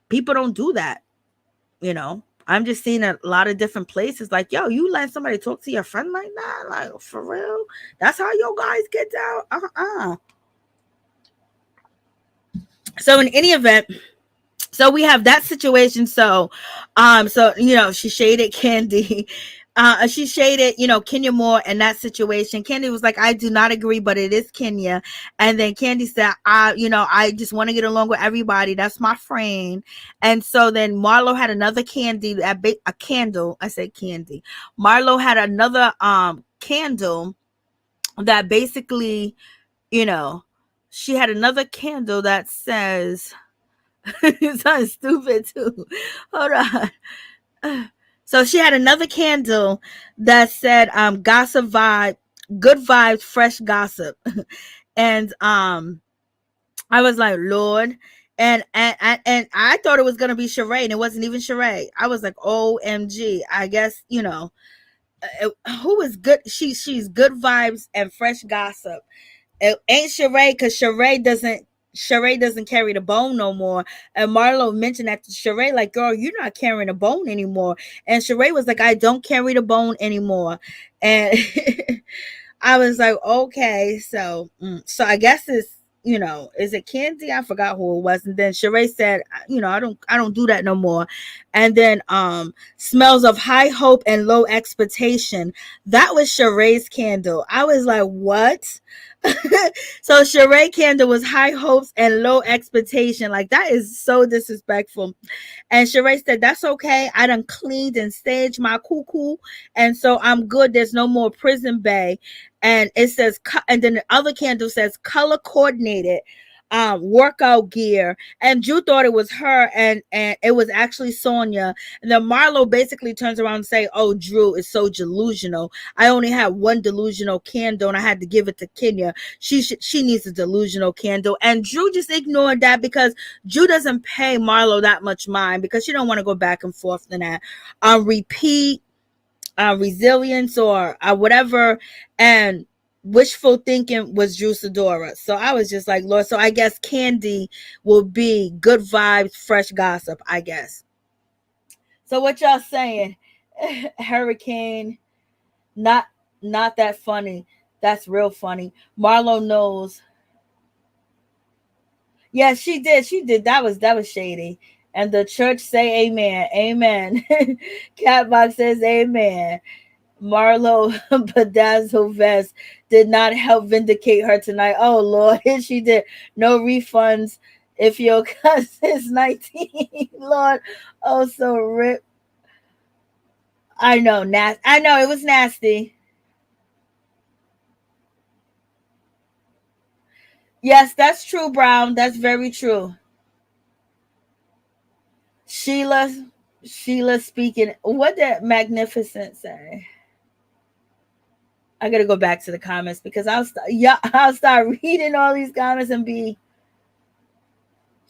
people don't do that. I'm just seeing a lot of different places. Like, yo, you let somebody talk to your friend like that? Like, for real? That's how your guys get down? So in any event, so we have that situation. So she shaded Kandi. She shaded, Kenya Moore in that situation. Kandi was like, I do not agree, but it is Kenya. And then Kandi said, I just want to get along with everybody. That's my friend. And so then Marlo had another a candle. I said candy. Marlo had another candle that basically, she had another candle that says, it sounds stupid too. Hold on. So she had another candle that said, gossip vibe, good vibes, fresh gossip. And I was like, Lord. And I thought it was gonna be Shereé, and it wasn't even Shereé. I was like, OMG. I guess, who is good? She's good vibes and fresh gossip. It ain't Shereé, because Shereé doesn't carry the bone no more. And Marlo mentioned that to Shereé, like, girl, you're not carrying the bone anymore. And Shereé was like, I don't carry the bone anymore. And I was like, okay, so I guess it's, is it Kandi? I forgot who it was. And then Shereé said, I don't do that no more. And then smells of high hope and low expectation. That was Shereé's candle. I was like, what? So Shereé candle was high hopes and low expectation. Like, that is so disrespectful. And Shereé said, that's okay. I done cleaned and staged my cuckoo. And so I'm good. There's no more prison bay. And it says, and then the other candle says color coordinated workout gear. And Drew thought it was her, and it was actually Sonia. And then Marlo basically turns around and say, oh, Drew is so delusional. I only had one delusional candle and I had to give it to Kenya. She needs a delusional candle. And Drew just ignored that because Drew doesn't pay Marlo that much mind, because she don't want to go back and forth in that repeat resilience or whatever. And wishful thinking was Drew Sidora. So I was just like, Lord, so I guess Kandi will be good vibes, fresh gossip, I guess. So what y'all saying? Hurricane, not that funny. That's real funny. Marlo knows. Yeah, she did. That was shady. And the church say amen. Amen. Catbox says amen. Marlo Bedazzle Vest did not help vindicate her tonight. Oh, Lord. She did. No refunds if your cousin's 19. Lord. Oh, so rip. I know. I know. It was nasty. Yes, that's true, Brown. That's very true. Sheila speaking. What did Magnificent say? I gotta go back to the comments because I'll start reading all these comments and be.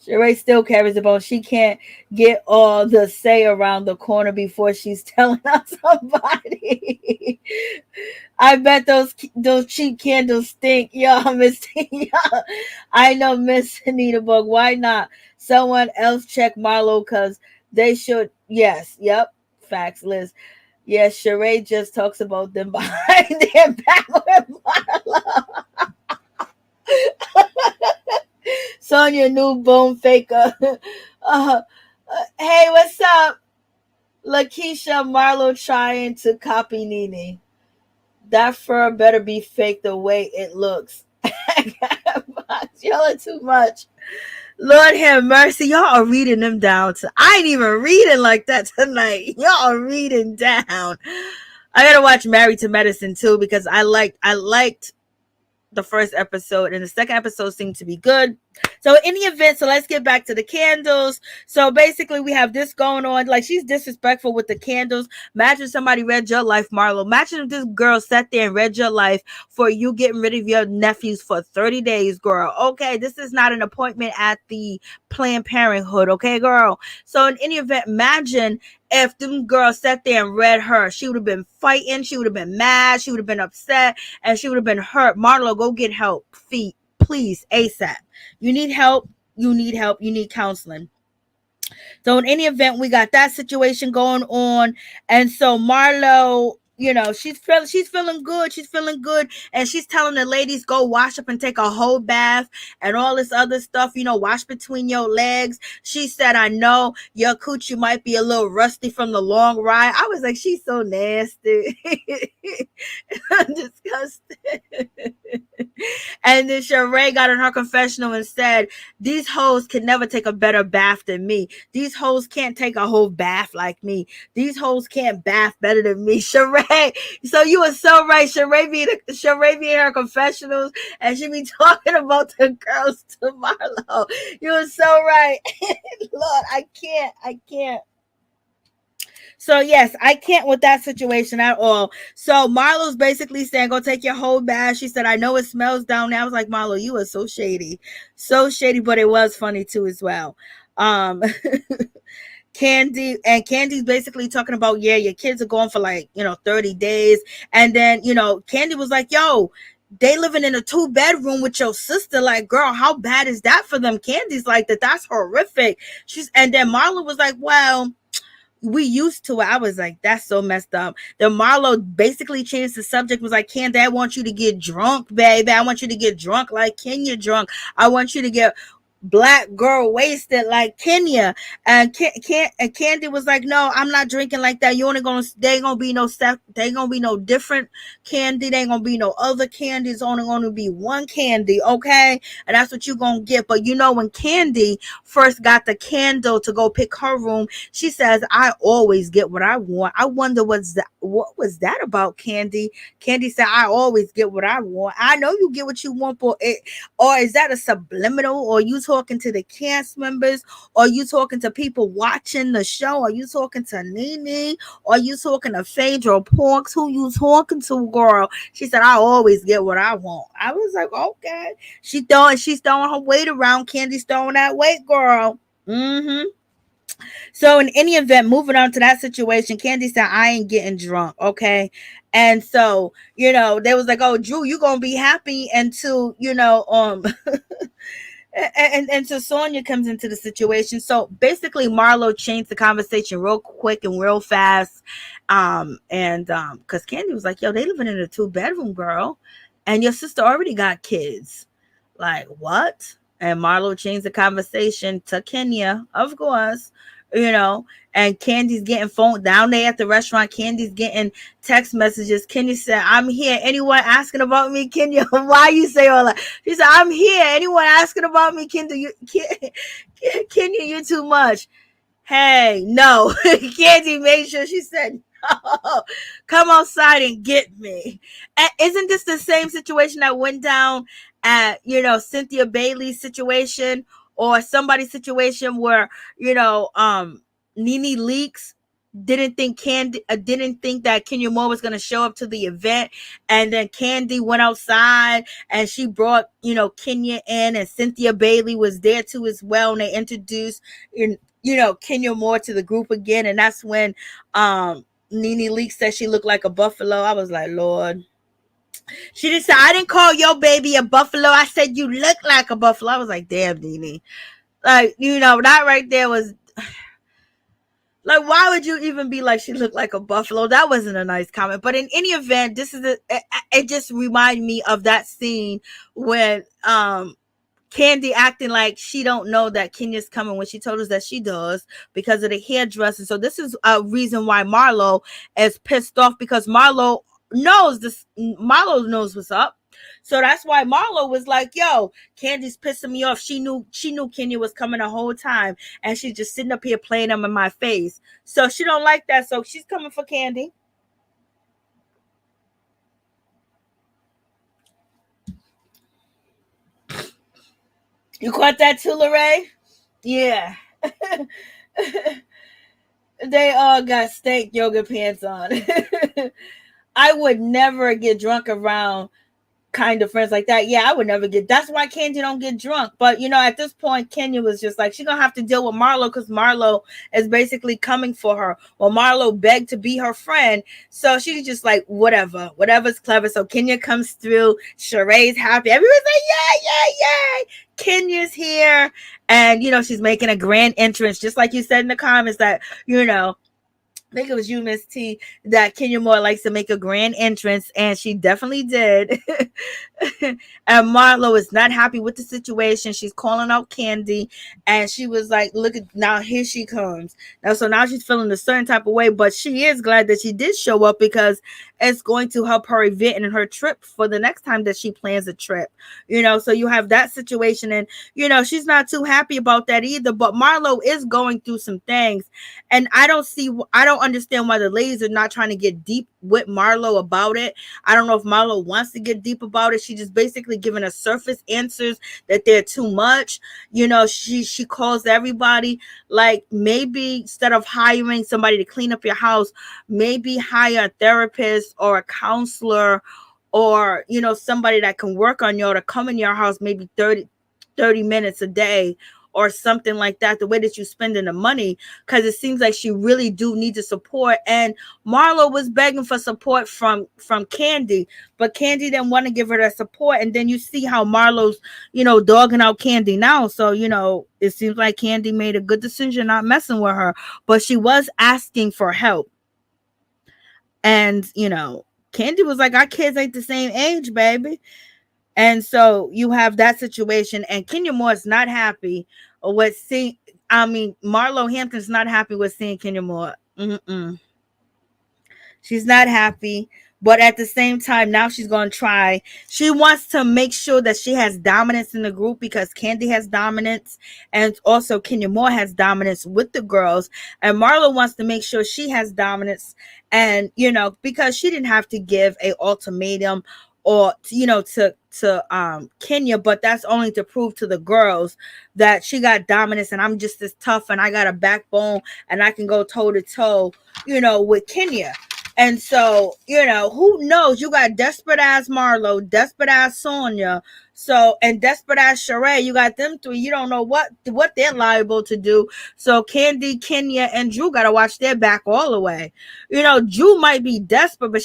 Shereé still carries the bone. She can't get all the say around the corner before she's telling on somebody. I bet those cheap candles stink, y'all. Miss, y'all. I know, Miss Anita Bug. Why not? Someone else check Marlo, because they should. Yes, yep. Facts, Liz. Yes, Shereé just talks about them behind their back with Marlo. Sonia, new bone faker. Hey, what's up? Lakeisha, Marlo trying to copy NeNe. That fur better be fake the way it looks. Y'all are too much. Lord have mercy. Y'all are reading them down. I ain't even reading like that tonight. Y'all are reading down. I gotta watch Married to Medicine too, because I liked the first episode, and the second episode seemed to be good. So in the event, so let's get back to the candles. So basically we have this going on. Like, she's disrespectful with the candles. Imagine somebody read your life, Marlo. Imagine if this girl sat there and read your life for you getting rid of your nephews for 30 days, girl. Okay, this is not an appointment at the Planned Parenthood, okay, girl? So in any event, imagine if them girls sat there and read her. She would have been fighting. She would have been mad. She would have been upset. And she would have been hurt. Marlo, go get help. Please, ASAP. You need help. You need counseling. So in any event, we got that situation going on. And so Marlo, she's feeling good. She's feeling good. And she's telling the ladies, go wash up and take a whole bath and all this other stuff, wash between your legs. She said, I know your coochie might be a little rusty from the long ride. I was like, she's so nasty. Disgusting. And then Shereé got in her confessional and said, these hoes can never take a better bath than me. These hoes can't take a whole bath like me. These hoes can't bath better than me. Shereé, so you were so right. Shereé be in her confessionals, and she be talking about the girls to Marlo. You were so right. Lord, I can't. So yes, I can't with that situation at all. So Marlo's basically saying, go take your whole bath. She said, I know it smells down there. I was like, Marlo, you are so shady. So shady, but it was funny too as well. Candy's basically talking about, yeah, your kids are going for like, 30 days. And then, Kandi was like, yo, they living in a 2-bedroom with your sister. Like, girl, how bad is that for them? Candy's like, that's horrific. And then Marlo was like, well, we used to it. I was like, that's so messed up. Then Marlo basically changed the subject, was like, Candy, I want you to get drunk, baby. I want you to get drunk like Kenya drunk. I want you to get black girl wasted like Kenya. And Candy was like, no, I'm not drinking like that. You only they ain't gonna be no stuff. They ain't gonna be no different candy. They ain't gonna be no other candy. It's only gonna be one candy, okay? And that's what you gonna get. But when Candy first got the candle to go pick her room, she says, I always get what I want. I wonder what was that about, Candy? Candy said, I always get what I want. I know you get what you want, but or is that a subliminal? Or you talking to the cast members? Or you talking to people watching the show? Are you talking to NeNe? Or you talking to Phaedra Porks? Who you talking to, girl? She said, I always get what I want. I was like, okay. She's throwing her weight around. Candy's throwing that weight, girl. So in any event, moving on to that situation, Kandi said, I ain't getting drunk, okay? And so, they was like, oh, Drew, you gonna be happy until, and so Sonia comes into the situation. So basically Marlo changed the conversation real quick and real fast. Because Kandi was like, yo, they living in a 2-bedroom, girl, and your sister already got kids. Like, what? And Marlo changed the conversation to Kenya, of course, and Candy's getting phone down there at the restaurant. Candy's getting text messages. Kenya said, I'm here. Anyone asking about me? Kenya, why you say all that? She said, I'm here. Anyone asking about me? Kenya, you too much. Hey, no. Candy made sure she said, no, come outside and get me. And isn't this the same situation that went down at, Cynthia Bailey's situation, or somebody's situation where, NeNe Leakes didn't think that Kenya Moore was going to show up to the event, and then Kandi went outside and she brought, Kenya in, and Cynthia Bailey was there too as well, and they introduced Kenya Moore to the group again. And that's when NeNe Leakes said she looked like a buffalo. I was like, Lord. She just said, I didn't call your baby a buffalo. I said you look like a buffalo. I was like, damn, NeNe. Like, that right there was like, why would you even be like, she looked like a buffalo? That wasn't a nice comment. But in any event, it just reminded me of that scene when Kandi acting like she don't know that Kenya's coming, when she told us that she does, because of the hairdresser. So this is a reason why Marlo is pissed off, because Marlo knows what's up. So that's why Marlo was like, yo, Candy's pissing me off. She knew Kenya was coming the whole time, and she's just sitting up here playing them in my face. So she don't like that. So she's coming for Kandi. You caught that too, Lorraine? Yeah. They all got steak yoga pants on. I would never get drunk around kind of friends like that. Yeah, I would never get. That's why Kandi don't get drunk. But at this point, Kenya was just like, she's gonna have to deal with Marlo, because Marlo is basically coming for her. Well, Marlo begged to be her friend, so she's just like, whatever's clever. So Kenya comes through. Shereé's happy. Everyone's like, yay! Kenya's here, and she's making a grand entrance, just like you said in the comments that I think it was you, Miss T, that Kenya Moore likes to make a grand entrance, and she definitely did. And Marlo is not happy with the situation. She's calling out Kandi, and she was like, look at now, here she comes. So now she's feeling a certain type of way, but she is glad that she did show up, because it's going to help her event and her trip for the next time that she plans a trip. So you have that situation, and she's not too happy about that either. But Marlo is going through some things, and I don't understand why the ladies are not trying to get deep with Marlo about it. I don't know if Marlo wants to get deep about it. She just basically giving us surface answers that they're too much. She calls everybody, like, maybe instead of hiring somebody to clean up your house, maybe hire a therapist or a counselor, or somebody that can work on you, to come in your house maybe 30 minutes a day, or something like that, the way that you spending the money, because it seems like she really do need the support. And Marlo was begging for support from Kandi, but Kandi didn't want to give her that support. And then you see how Marlo's, dogging out Kandi now. So, it seems like Kandi made a good decision not messing with her, but she was asking for help. And, Kandi was like, our kids ain't the same age, baby. And so you have that situation, and Kenya Moore is not happy with seeing. Marlo Hampton's not happy with seeing Kenya Moore. She's not happy, but at the same time, now she's going to try. She wants to make sure that she has dominance in the group, because Kandi has dominance, and also Kenya Moore has dominance with the girls. And Marlo wants to make sure she has dominance, and because she didn't have to give a ultimatum or to Kenya, but that's only to prove to the girls that she got dominance, and I'm just as tough, and I got a backbone, and I can go toe to toe, with Kenya. And so, who knows? You got desperate ass Marlo, desperate ass Sonia, and desperate ass Shereé. You got them three. You don't know what they're liable to do. So Kandi, Kenya, and Drew got to watch their back all the way. Drew might be desperate, but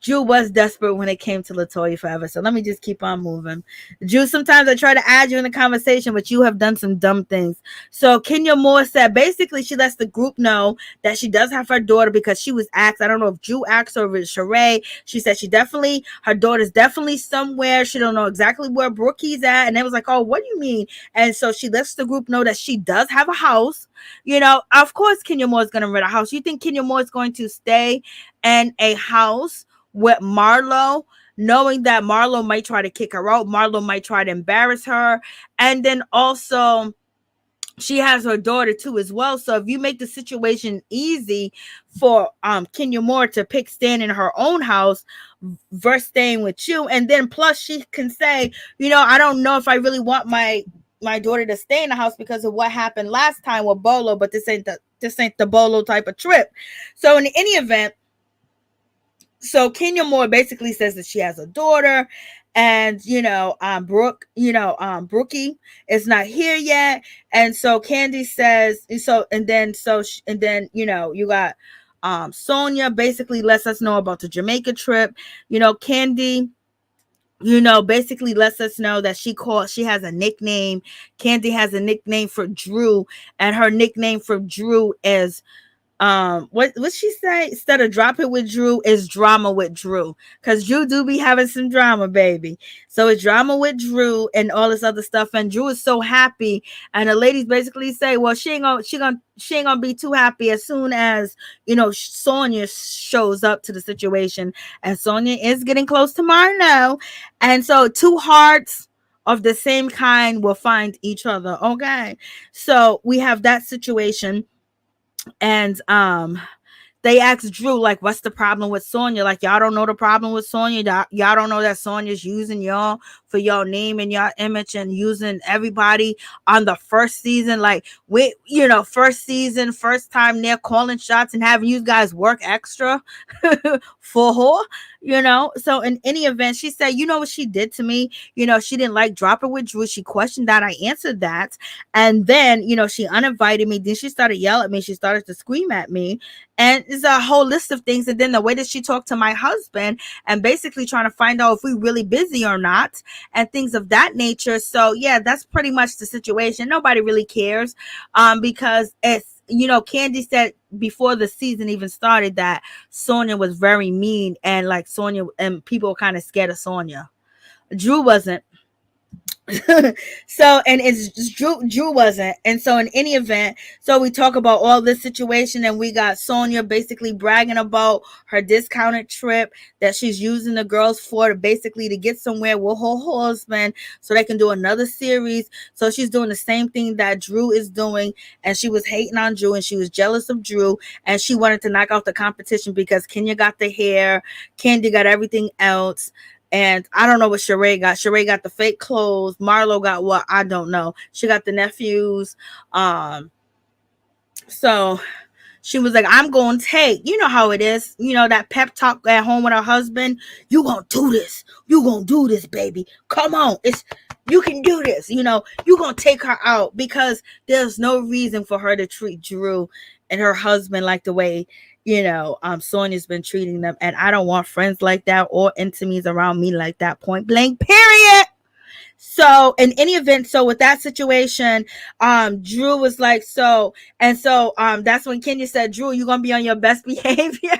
Drew was desperate when it came to LaToya Forever. So let me just keep on moving. Drew, sometimes I try to add you in the conversation, but you have done some dumb things. So Kenya Moore said, basically, she lets the group know that she does have her daughter, because she was asked, I don't know if Drew asked or if it's Shereé. She said her daughter's definitely somewhere. She don't know exactly where Brookie's at. And they was like, oh, what do you mean? And so she lets the group know that she does have a house. Of course, Kenya Moore is going to rent a house. You think Kenya Moore is going to stay in a house with Marlo, knowing that Marlo might try to kick her out, Marlo might try to embarrass her, and then also she has her daughter too as well. So if you make the situation easy for Kenya Moore to pick staying in her own house versus staying with you, and then plus she can say, I don't know if I really want my daughter to stay in the house because of what happened last time with Bolo, but this ain't the Bolo type of trip. So in any event, so Kenya Moore basically says that she has a daughter, and Brookie is not here yet, and so Kandi says and then you got Sonia basically lets us know about the Jamaica trip. Kandi basically lets us know that she has a nickname. Kandi has a nickname for Drew, and her nickname for Drew is what she say? Instead of drop it with Drew, is drama with Drew, because Drew do be having some drama, baby. So it's drama with Drew and all this other stuff, and Drew is so happy, and the ladies basically say, well, she ain't gonna be too happy as soon as Sonia shows up to the situation, and Sonia is getting close to Marlo, and so two hearts of the same kind will find each other. Okay, so we have that situation. And they asked Drew, like, what's the problem with Sonia? Like, y'all don't know the problem with Sonia. Y'all don't know that Sonia's using y'all for your name and your image, and using everybody on the first season. Like, first season, first time they're calling shots and having you guys work extra for her. So in any event, she said, what she did to me? She didn't like drop it with Drew. She questioned that. I answered that. And then, she uninvited me. Then she started yelling at me. She started to scream at me. And it's a whole list of things. And then the way that she talked to my husband, and basically trying to find out if we're really busy or not, and things of that nature. So yeah, that's pretty much the situation. Nobody really cares, because it's, Kandi said before the season even started that Sonia was very mean, and like Sonia, and people were kind of scared of Sonia. Drew wasn't. So, and it's Drew wasn't. And so in any event, so we talk about all this situation, and we got Sonia basically bragging about her discounted trip that she's using the girls for, to get somewhere with her husband so they can do another series. So she's doing the same thing that Drew is doing, and she was hating on Drew, and she was jealous of Drew, and she wanted to knock out the competition because Kenya got the hair, Kandi got everything else. And I don't know what Shereé got. Shereé got the fake clothes. Marlo got what? I don't know. She got the nephews. So she was like, I'm going to take, how it is. That pep talk at home with her husband. You going to do this. You going to do this, baby. Come on. you can do this, you know, you're gonna take her out, because there's no reason for her to treat Drew and her husband like the way, you know, Sonia's been treating them. And I don't want friends like that or intimates around me like that, point blank, period. So in any event, so with that situation, Drew was like, so, and so that's when Kenya said, Drew, you're gonna be on your best behavior.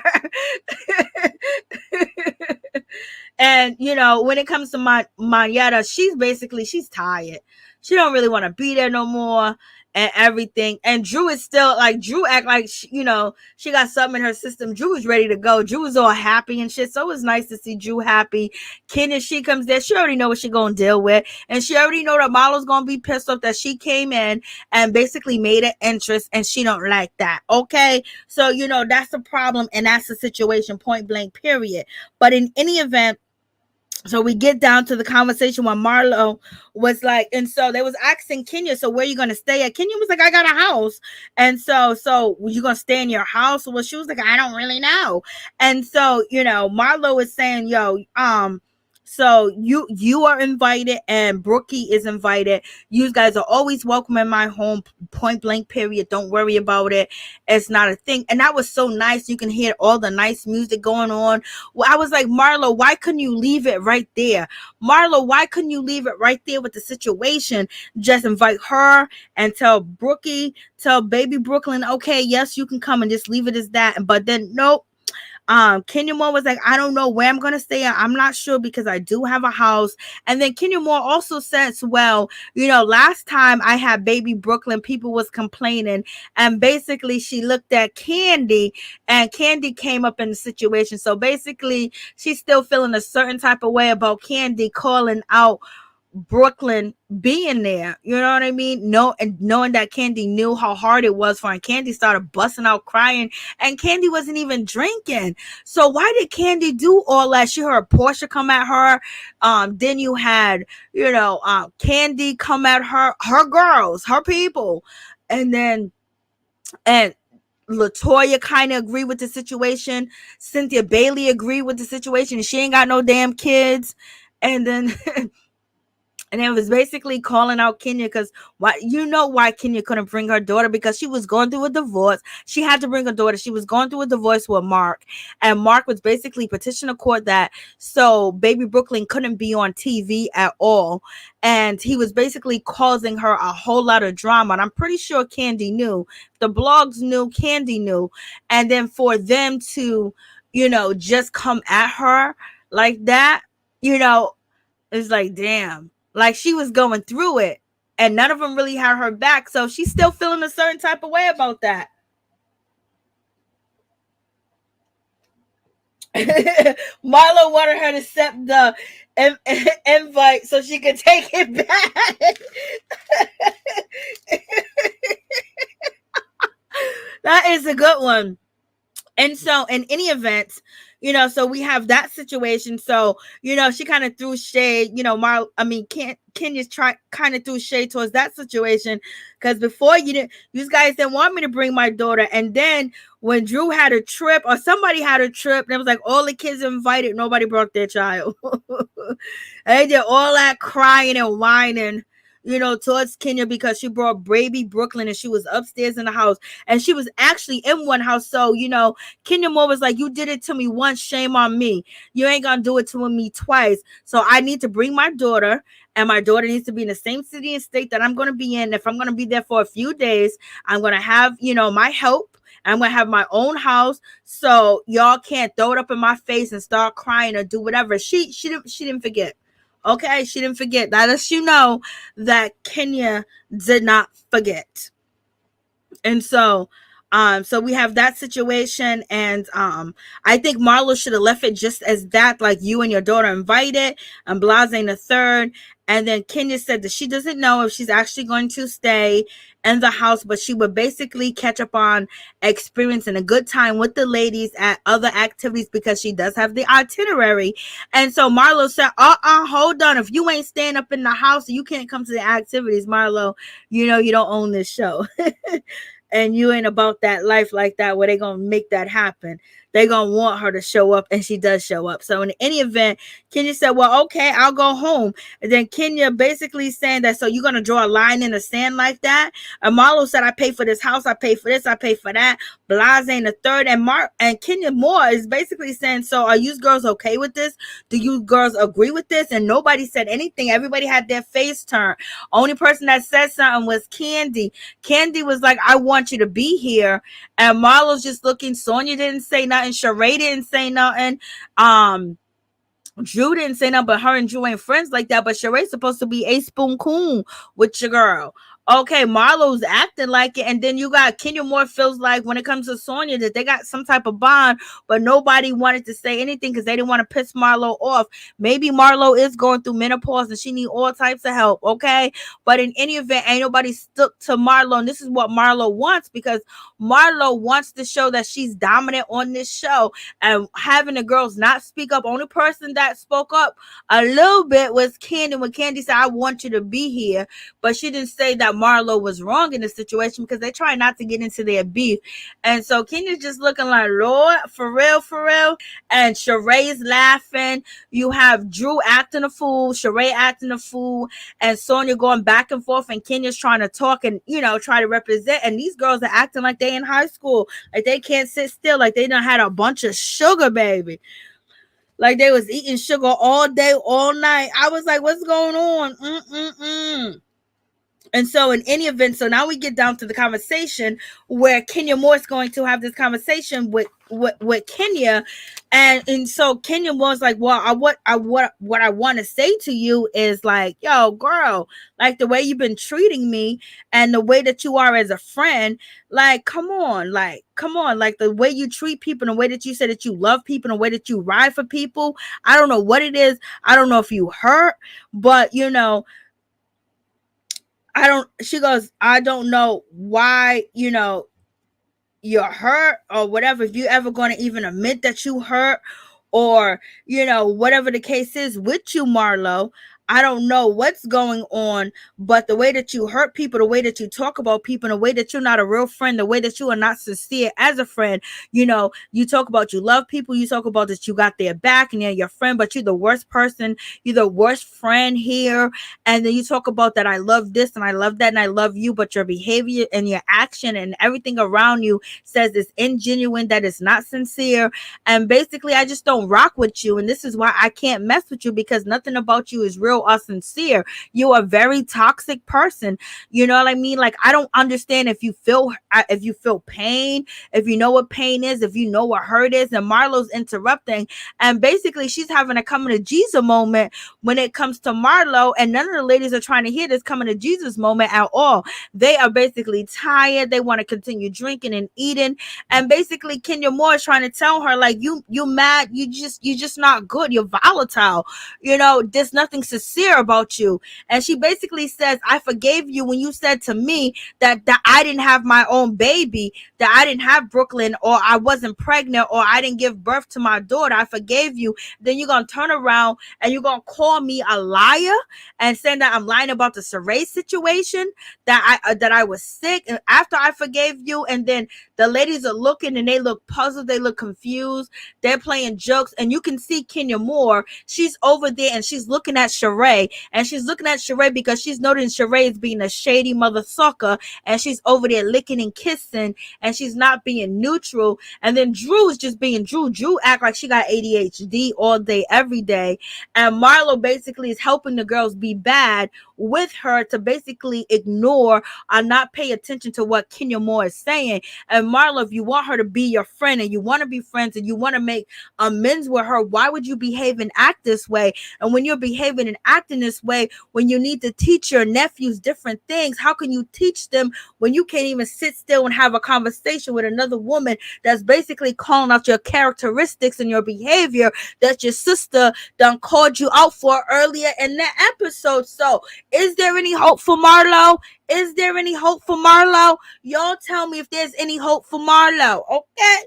And you know, when it comes to Marietta, she's tired. She don't really want to be there no more and everything. And Drew is still like, Drew act like you know, she got something in her system. Drew is ready to go. Drew was all happy and shit. So it was nice to see Drew happy. Kenya, she comes there, she already know what she gonna deal with, and she already know that Marlo's gonna be pissed off that she came in and basically made an interest, and she don't like that. Okay, so you know, that's the problem, and that's the situation, point blank, period. But in any event, so we get down to the conversation when Marlo was like, and so they was asking Kenya, so where you gonna stay at? Kenya was like, I got a house. And so you gonna stay in your house? Well, she was like, I don't really know. And so, you know, Marlo is saying, yo, so you are invited and Brookie is invited. You guys are always welcome in my home, point blank, period. Don't worry about it. It's not a thing. And that was so nice. You can hear all the nice music going on. Well, I was like, Marlo, why couldn't you leave it right there? Marlo, why couldn't you leave it right there with the situation? Just invite her and tell Brookie, tell baby Brooklyn, okay, yes, you can come, and just leave it as that. But then nope. Kenya Moore was like, I don't know where I'm gonna stay at. I'm not sure because I do have a house. And then Kenya Moore also says, well, you know, last time I had baby Brooklyn, people was complaining, and basically she looked at Kandi, and Kandi came up in the situation. So basically she's still feeling a certain type of way about Kandi calling out Brooklyn being there, you know what I mean? No, and knowing that Kandi knew how hard it was for her, and Kandi started busting out crying, and Kandi wasn't even drinking. So why did Kandi do all that? She heard Porsha come at her. Then you had, you know, Kandi come at her girls, her people, and then and Latoya kind of agreed with the situation. Cynthia Bailey agreed with the situation, and she ain't got no damn kids. And then and it was basically calling out Kenya because why Kenya couldn't bring her daughter, because she was going through a divorce. She had to bring her daughter. She was going through a divorce with Mark, and Mark was basically petitioning the court that so baby Brooklyn couldn't be on TV at all, and he was basically causing her a whole lot of drama. And I'm pretty sure Kandi knew, the blogs knew, Kandi knew, and then for them to, you know, just come at her like that, you know, it's like, damn. Like, she was going through it, and none of them really had her back. So she's still feeling a certain type of way about that. Marlo wanted her to accept the invite so she could take it back. That is a good one. And so in any event, you know, so we have that situation. So, you know, she kind of threw shade, you know, Kenya's kind of threw shade towards that situation, because before you guys didn't want me to bring my daughter. And then when Drew had a trip, or somebody had a trip, and it was like all the kids invited, nobody brought their child. And they did all that crying and whining, you know, towards Kenya because she brought baby Brooklyn, and she was upstairs in the house, and she was actually in one house. So, you know, Kenya Moore was like, you did it to me once, shame on me. You ain't gonna do it to me twice. So I need to bring my daughter, and my daughter needs to be in the same city and state that I'm gonna be in. If I'm gonna be there for a few days, I'm gonna have, you know, my help. I'm gonna have my own house, so y'all can't throw it up in my face and start crying or do whatever. She didn't forget. Okay, she didn't forget. That lets you know that Kenya did not forget. And so so we have that situation, and I think Marlo should have left it just as that, like, you and your daughter invited, and Blase the third. And then Kenya said that she doesn't know if she's actually going to stay in the house, but she would basically catch up on experiencing a good time with the ladies at other activities, because she does have the itinerary. And so Marlo said, hold on, if you ain't staying up in the house, you can't come to the activities, Marlo. You know you don't own this show. And you ain't about that life like that where they gonna make that happen. they gonna want her to show up, and she does show up. So in any event, Kenya said, well, okay, I'll go home. And then Kenya basically saying that, so you're gonna draw a line in the sand like that? And Marlo said, I pay for this house, I pay for this, I pay for that, Blase and the third. And Kenya Moore is basically saying, so are you girls okay with this? Do you girls agree with this? And nobody said anything. Everybody had their face turned. Only person that said something was Kandi. Kandi was like, I want you to be here. And Marlo's just looking. Sonia didn't say nothing. Shereé didn't say nothing. Drew didn't say nothing, but her and Drew ain't friends like that. But Shereé's supposed to be a spoon coon with your girl. Okay, Marlo's acting like it, and then you got Kenya Moore feels like when it comes to Sonia that they got some type of bond, but nobody wanted to say anything because they didn't want to piss Marlo off. Maybe Marlo is going through menopause and she need all types of help, okay? But in any event, ain't nobody stuck to Marlo, and this is what Marlo wants, because Marlo wants to show that she's dominant on this show, and having the girls not speak up. Only person that spoke up a little bit was Kandi, when Kandi said, I want you to be here, but she didn't say that Marlo was wrong in the situation because they try not to get into their beef. And so Kenya's just looking like, Lord, for real, for real. And Shereé's laughing. You have Drew acting a fool, Shereé acting a fool, and Sonia going back and forth, and Kenya's trying to talk and, you know, try to represent. And these girls are acting like they in high school, like they can't sit still, like they done had a bunch of sugar, baby. Like they was eating sugar all day, all night. I was like, what's going on? And so in any event, so now we get down to the conversation where Kenya Moore is going to have this conversation with Kenya. And so Kenya Moore's like, well, what I want to say to you is like, yo, girl, like the way you've been treating me and the way that you are as a friend, like, come on, like the way you treat people and the way that you say that you love people and the way that you ride for people. I don't know what it is. I don't know if you hurt, but you know, she goes, I don't know why, you know, you're hurt or whatever. If you ever going to even admit that you hurt, or, you know, whatever the case is with you, Marlo, I don't know what's going on, but the way that you hurt people, the way that you talk about people, and the way that you're not a real friend, the way that you are not sincere as a friend, you know, you talk about you love people, you talk about that you got their back and they're your friend, but you're the worst person, you're the worst friend here. And then you talk about that I love this and I love that and I love you, but your behavior and your action and everything around you says it's ingenuine, that it's not sincere. And basically, I just don't rock with you. And this is why I can't mess with you, because nothing about you is real or sincere. You're a very toxic person. You know what I mean? Like, I don't understand if you feel pain, if you know what pain is, if you know what hurt is. And Marlo's interrupting, and basically she's having a coming to Jesus moment when it comes to Marlo, and none of the ladies are trying to hear this coming to Jesus moment at all. They are basically tired. They want to continue drinking and eating. And basically Kenya Moore is trying to tell her, like, you mad, you just not good, you're volatile, you know, there's nothing sincere about you. And she basically says, I forgave you when you said to me that I didn't have my own baby, that I didn't have Brooklyn, or I wasn't pregnant, or I didn't give birth to my daughter. I forgave you. Then you're gonna turn around and you're gonna call me a liar and saying that I'm lying about the Shereé situation, that I was sick after I forgave you. And then the ladies are looking and they look puzzled, they look confused, they're playing jokes, and you can see Kenya Moore, she's over there and she's looking at Shereé, and she's looking at Shereé because she's noticing Shereé is being a shady mother sucker, and she's over there licking and kissing, and she's not being neutral. And then Drew is just being Drew. Drew act like she got ADHD all day, every day. And Marlo basically is helping the girls be bad with her to basically ignore or not pay attention to what Kenya Moore is saying. And Marlo, if you want her to be your friend and you want to be friends and you want to make amends with her, why would you behave and act this way? And when you're behaving and acting this way, when you need to teach your nephews different things, how can you teach them when you can't even sit still and have a conversation with another woman that's basically calling out your characteristics and your behavior that your sister done called you out for earlier in that episode? So is there any hope for Marlo? Is there any hope for Marlo? Y'all tell me if there's any hope for Marlo, okay?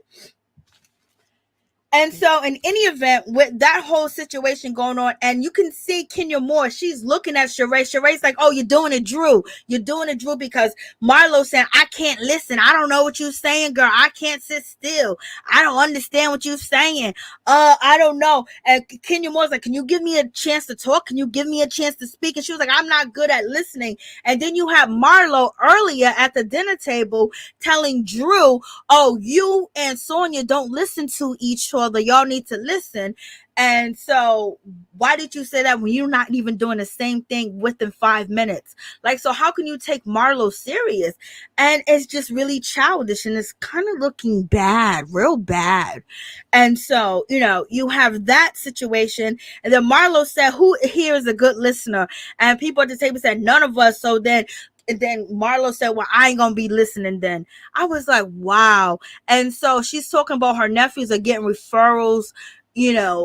And so, in any event, with that whole situation going on, and you can see Kenya Moore, she's looking at Shereé. Shereé's like, "Oh, you're doing it, Drew. You're doing it, Drew, because Marlo said, I can't listen. I don't know what you're saying, girl. I can't sit still. I don't understand what you're saying. I don't know." And Kenya Moore's like, "Can you give me a chance to talk? Can you give me a chance to speak?" And she was like, "I'm not good at listening." And then you have Marlo earlier at the dinner table telling Drew, "Oh, you and Sonia don't listen to each other. Y'all need to listen." And so, why did you say that when you're not even doing the same thing within 5 minutes? Like, so how can you take Marlo serious? And it's just really childish, and it's kind of looking bad, real bad. And so, you have that situation. And then Marlo said, "Who here is a good listener?" And people at the table said, "None of us." So then, and then Marlo said, "Well, I ain't gonna be listening then." I was like, wow. And so she's talking about her nephews are getting referrals,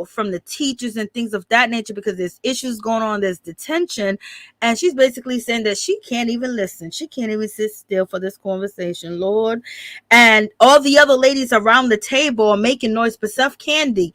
from the teachers and things of that nature because there's issues going on, there's detention. And she's basically saying that she can't even listen. She can't even sit still for this conversation, Lord. And all the other ladies around the table are making noise, but Kandi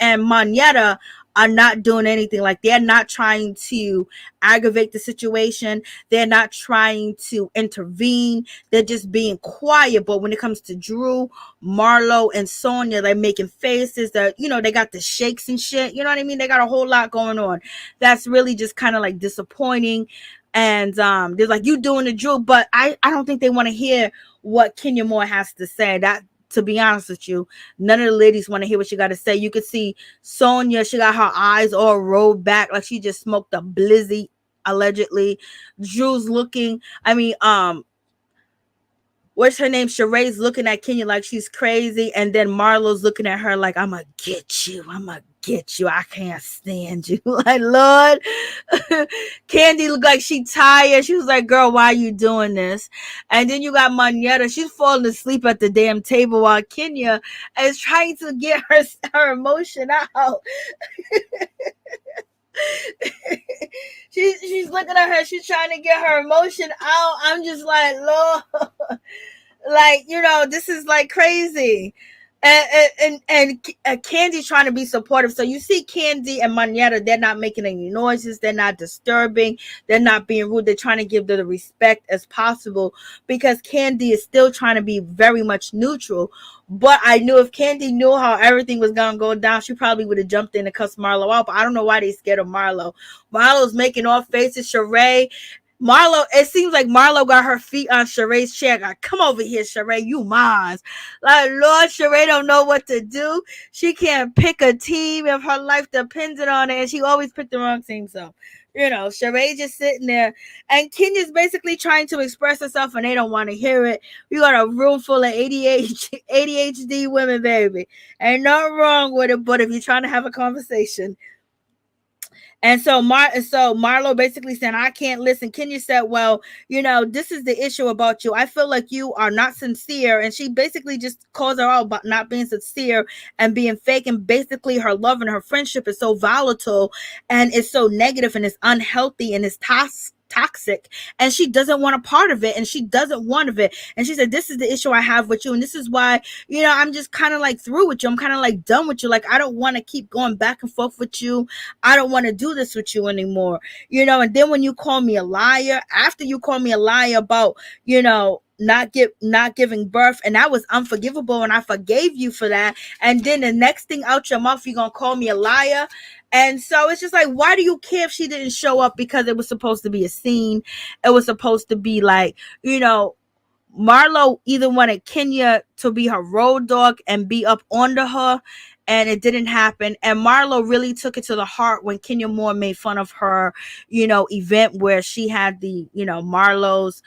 and Manetta are not doing anything. Like, they're not trying to aggravate the situation. They're not trying to intervene. They're just being quiet. But when it comes to Drew, Marlo, and Sonia, they're making faces that, they got the shakes and shit. You know what I mean? They got a whole lot going on. That's really just kind of like disappointing. And they're like, "You doing the Drew," but I don't think they want to hear what Kenya Moore has to say. That, to be honest with you, none of the ladies want to hear what she got to say. You could see Sonia, she got her eyes all rolled back like she just smoked a blizzy, allegedly. Drew's looking, what's her name? Shereé's looking at Kenya like she's crazy. And then Marlo's looking at her like, "I'm going to get you. I'm going to get you. I can't stand you." Like, Lord. Kandi looked like she tired. She was like, "Girl, why are you doing this?" And then you got Manetta. She's falling asleep at the damn table while Kenya is trying to get her emotion out. She's looking at her. She's trying to get her emotion out. I'm just like, Lord. Like, this is like crazy. And Kandi's trying to be supportive. So you see Kandi and Manetta, they're not making any noises. They're not disturbing. They're not being rude. They're trying to give them the respect as possible because Kandi is still trying to be very much neutral. But I knew if Kandi knew how everything was going to go down, she probably would have jumped in and cussed Marlo out. But I don't know why they scared of Marlo. Marlo's making all faces. Shereé. Marlo, it seems like Marlo got her feet on Shereé's chair. Like, "Come over here, Shereé, you mine." Like, Lord, Shereé don't know what to do. She can't pick a team if her life depended on it, and she always picked the wrong team. So, Shereé just sitting there, and Kenya's basically trying to express herself, and they don't want to hear it. We got a room full of ADHD women, baby. Ain't nothing wrong with it, but if you're trying to have a conversation. And so Marlo basically said, "I can't listen." Kenya said, "Well, this is the issue about you. I feel like you are not sincere." And she basically just calls her out about not being sincere and being fake. And basically her love and her friendship is so volatile and it's so negative and it's unhealthy and it's toxic, and she doesn't want a part of it, and she doesn't want of it. And she said, "This is the issue I have with you, and this is why I'm just kind of like through with you. I'm kind of like done with you. Like, I don't want to keep going back and forth with you. I don't want to do this with you anymore." And then when you call me a liar, after you call me a liar about not giving birth, and that was unforgivable, and I forgave you for that, and then the next thing out your mouth, you're gonna call me a liar. And so it's just like, why do you care if she didn't show up? Because it was supposed to be a scene. It was supposed to be like, Marlo either wanted Kenya to be her road dog and be up under her, and it didn't happen. And Marlo really took it to the heart when Kenya Moore made fun of her, event where she had the, Marlo's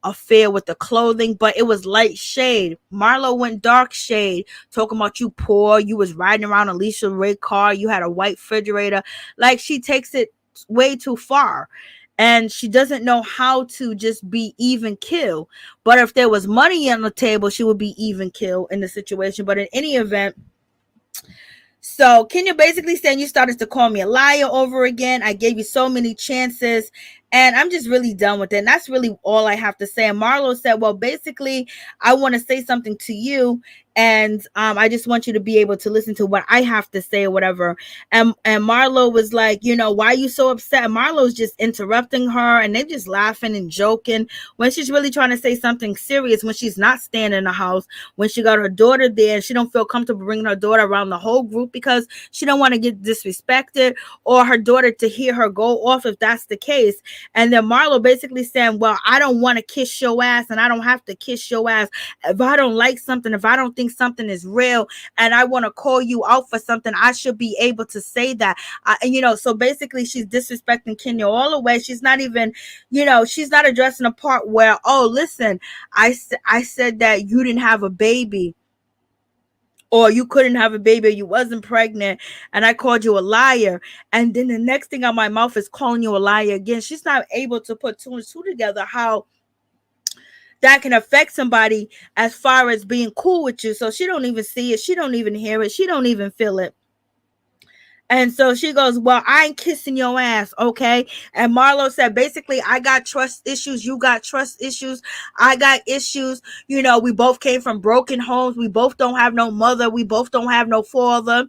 affair with the clothing, but it was light shade. Marlo went dark shade, talking about you poor, you was riding around a Alicia Ray car, you had a white refrigerator. Like, she takes it way too far. And she doesn't know how to just be even kill. But if there was money on the table, she would be even kill in the situation. But in any event, so Kenya basically saying, "You started to call me a liar over again. I gave you so many chances, And I'm just really done with it. And that's really all I have to say. And Marlo said, well, basically, I want to say something to you. And I just want you to be able to listen to what I have to say or whatever. And Marlo was like, why are you so upset? And Marlo's just interrupting her, and they're just laughing and joking when she's really trying to say something serious, when she's not staying in the house, when she got her daughter there and she don't feel comfortable bringing her daughter around the whole group because she don't want to get disrespected or her daughter to hear her go off if that's the case. And then Marlo basically saying, well, I don't want to kiss your ass and I don't have to kiss your ass. If I don't like something, if I don't think something is real and I want to call you out for something, I should be able to say that. So basically she's disrespecting Kenya all the way. She's not even, she's not addressing the part where, oh, listen, I said that you didn't have a baby, or you couldn't have a baby, or you wasn't pregnant, and I called you a liar. And then the next thing out my mouth is calling you a liar again. She's not able to put two and two together, how that can affect somebody as far as being cool with you. So she don't even see it. She don't even hear it. She don't even feel it. And so she goes, well, I ain't kissing your ass, okay? And Marlo said, basically, I got trust issues. You got trust issues. I got issues. We both came from broken homes. We both don't have no mother. We both don't have no father.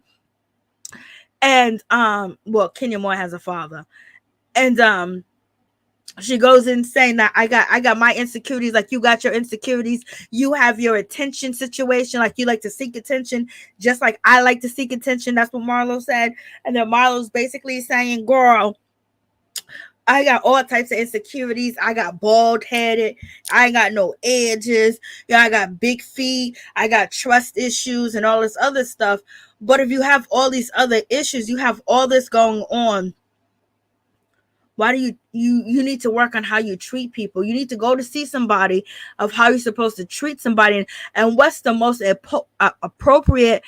And, well, Kenya Moore has a father. And, she goes in saying that I got my insecurities like you got your insecurities. You have your attention situation, like you like to seek attention, just like I like to seek attention. That's what Marlo said. And then Marlo's basically saying, girl, I got all types of insecurities. I got bald headed. I ain't got no edges. I got big feet. I got trust issues and all this other stuff. But if you have all these other issues, you have all this going on, why do you need to work on how you treat people? You need to go to see somebody of how you're supposed to treat somebody, and what's the most appropriate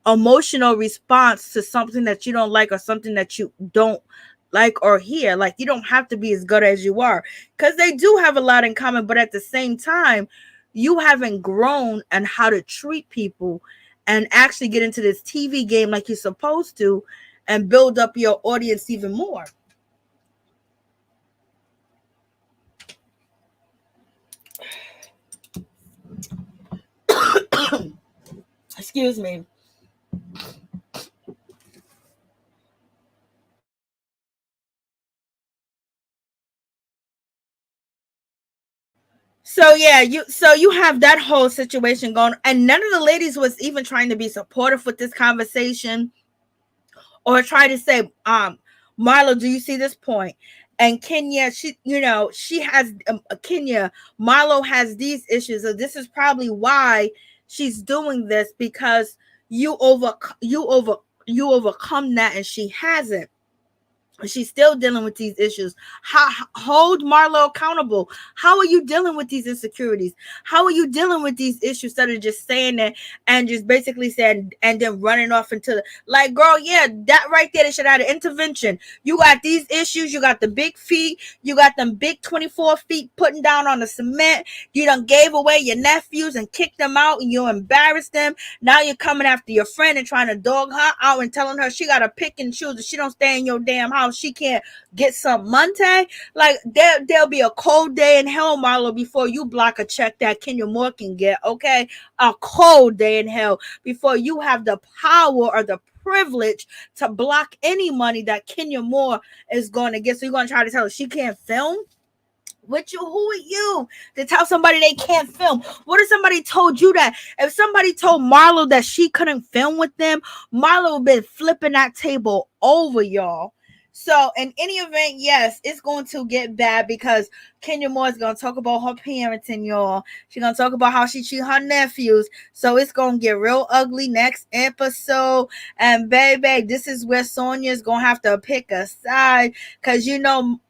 emotional response to something that you don't like or something that you don't like or hear. Like, you don't have to be as good as you are, because they do have a lot in common, but at the same time, you haven't grown on how to treat people and actually get into this TV game like you're supposed to and build up your audience even more. Excuse me. So yeah, you have that whole situation going, and none of the ladies was even trying to be supportive with this conversation or try to say, Marlo, do you see this point? And Kenya, she has Kenya, Marlo has these issues. So this is probably why she's doing this, because you overcome that and she hasn't. She's still dealing with these issues. Hold Marlo accountable. How are you dealing with these insecurities? How are you dealing with these issues that are just saying that and just basically saying and then running off into the, like, girl, yeah, that right there, they should have an intervention. You got these issues. You got the big feet. You got them big 24 feet putting down on the cement. You done gave away your nephews and kicked them out and you embarrassed them. Now you're coming after your friend and trying to dog her out and telling her she got to pick and choose. If she don't stay in your damn house, she can't get some Monte. Like, there'll be a cold day in hell, Marlo, before you block a check that Kenya Moore can get, okay? A cold day in hell before you have the power or the privilege to block any money that Kenya Moore is going to get. So you're going to try to tell her she can't film? With you, who are you to tell somebody they can't film? What if somebody told you that? If somebody told Marlo that she couldn't film with them, Marlo would been flipping that table over, y'all. So in any event, yes, it's going to get bad because Kenya Moore is going to talk about her parenting, y'all. She's going to talk about how she treat her nephews. So it's going to get real ugly next episode. And baby, this is where Sonia is going to have to pick a side, because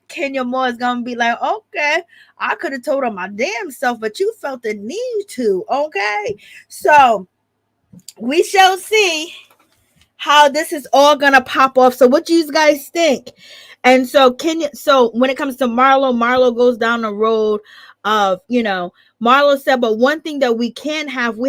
Kenya Moore is going to be like, okay, I could have told her my damn self, but you felt the need to, okay? So we shall see how this is all going to pop off. So what do you guys think? And so when it comes to Marlo goes down the road of, Marlo said, but one thing that we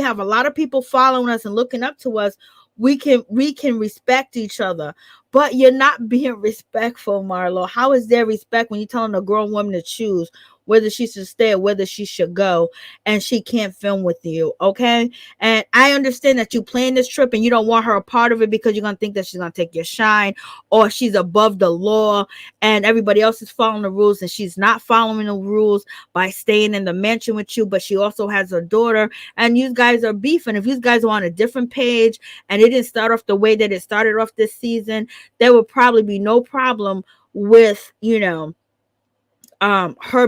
have a lot of people following us and looking up to us. We can respect each other. But you're not being respectful, Marlo. How is there respect when you're telling a grown woman to choose whether she should stay or whether she should go, and she can't film with you? Okay. And I understand that you plan this trip and you don't want her a part of it because you're going to think that she's going to take your shine, or she's above the law and everybody else is following the rules and she's not following the rules by staying in the mansion with you. But she also has a daughter and you guys are beefing. If you guys are on a different page and it didn't start off the way that it started off this season, there would probably be no problem with, her